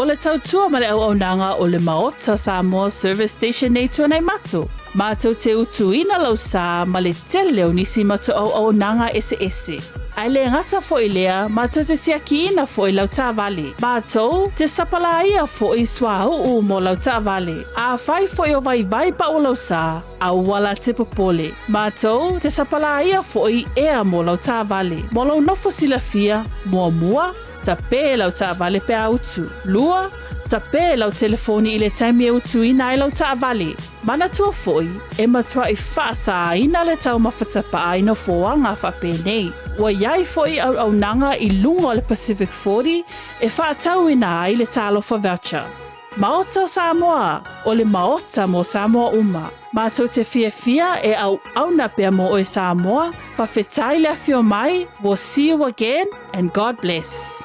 O le tautua ma le auaunanga o le Maota Samoa Service Station nei tuanai matu. Mātou te utuina lau sā ma le tele o nisi matu auaunanga ese. Ai le ngata fo i lea, mātou te siakiina fo i lau tāwale. Mātou te sapalaia fo i swahuu mo lau tāwale. A whai fo i o vai pa o lau sā, a wala te popole. Mātou te sapalaia fo i ea mo lau tāwale. Mo lau nofo silafia, mua, Taupea lau tāwale pe autu. Lua, Taupea lau telefoni i le taimi e utu ina i lau tāwale. Mana tua foi, e matua i whaasa ina le tau mawhatapa aina foanga whape nei. Wa iai foi au nanga i lunga o le Pacific 40 e whaatau ina ai le talofa voucher. Maota Samoa, o le Maota mo Samoa uma. Mātou te fia e au na pia mo o e Samoa, whawhetai le awhio mai, we'll see you again, and God bless.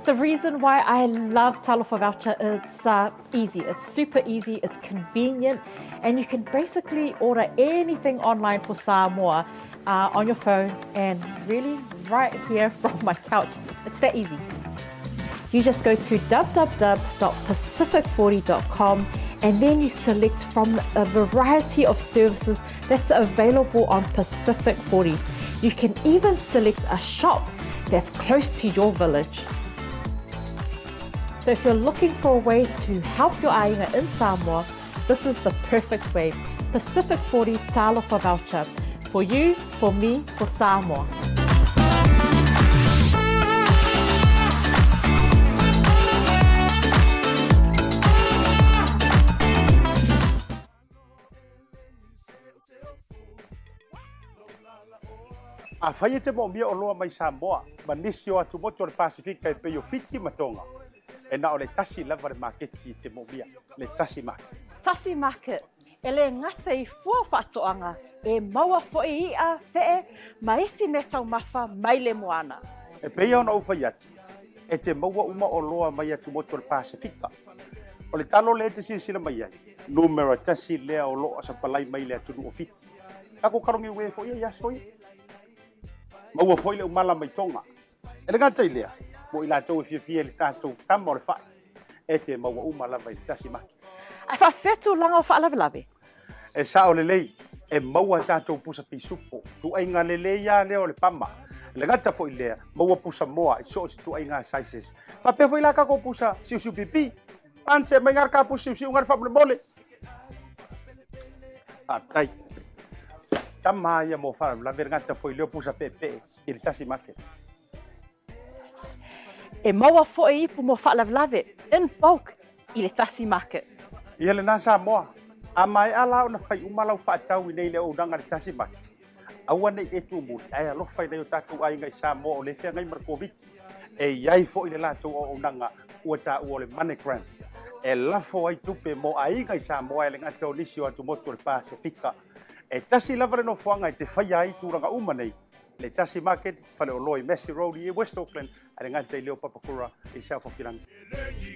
The reason why I love Talofa Voucher, it's easy, it's super easy, it's convenient, and you can basically order anything online for Samoa on your phone and really right here from my couch. It's that easy. You just go to www.pacific40.com and then you select from a variety of services that's available on Pacific 40. You can even select a shop that's close to your village. So if you're looking for a way to help your ainga in Samoa, this is the perfect way. Pacific 40 Talofa Voucher. For you, for me, for Samoa. A whai te mo mia o loa mai Samoa, ma nisi o atu moto le Pasifika e peo fiti matonga. E na o le Tasi lava le marketi te mo mia, le Tasi Market. Tasi Market, e le ngata i fua whatoanga, e maua fo i ia fee, ma isi me tau mawha mai le moana. E pea ona uwhai atu, e te maua uma o loa mai atu moto le Pasifika. O le talo le te sila mai ai, numero tasi lea o loa sa palai mai le atu o fiti. Kako karongi ue fo ia yaso ia. Maua fo ile umala mai tonga. E le ngata i lea, mo ila tau e fia le tātou tama o le whai. E te maua umala vai Tasi Market. A whawhetu langa o whaalawe. E sa o le lei, e maua tātou pusa pisupo. Tu ainga le lei ia leo le pama. Le ngata fo i lea, maua pusa moa i so si tu ainga sizes. Whapea fo ila kako pusa siu pipi. Anse mai ngar ka pusa siu ngar whapule mole. Tai. Tama ia mo wha, la ngata fo i leo pusa pepe i le Tasi Market. E maua fo e ipu mo whaalawe, in bulk, i le Tasi Market. Ia le nā Samoa, a mai ala o na whai umalau whaatau i nei le o nanga le Tasi Market. Aua nei e tu muli, ai alo whai nei o tātou ai ngai Samoa o le whia ngai Markoviti. E iai fo i le lātou o nanga ua tā ua le MoneyGram. E lafo ai tupe mo ai ngai Samoa e le ngata o nisi o atu moto le Pasifika. E tasi lava le no whanga i te whai ai tūranga uma nei. Le Tasi Market, whale o loi Messi Road i West Auckland, a le ngata i leo Papakura i South Auckland.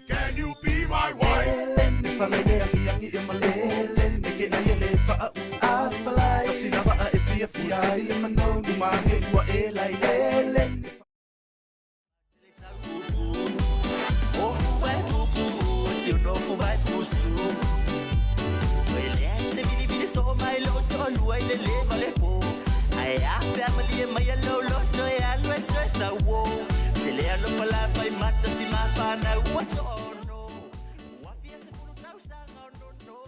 Can you be my wife? No.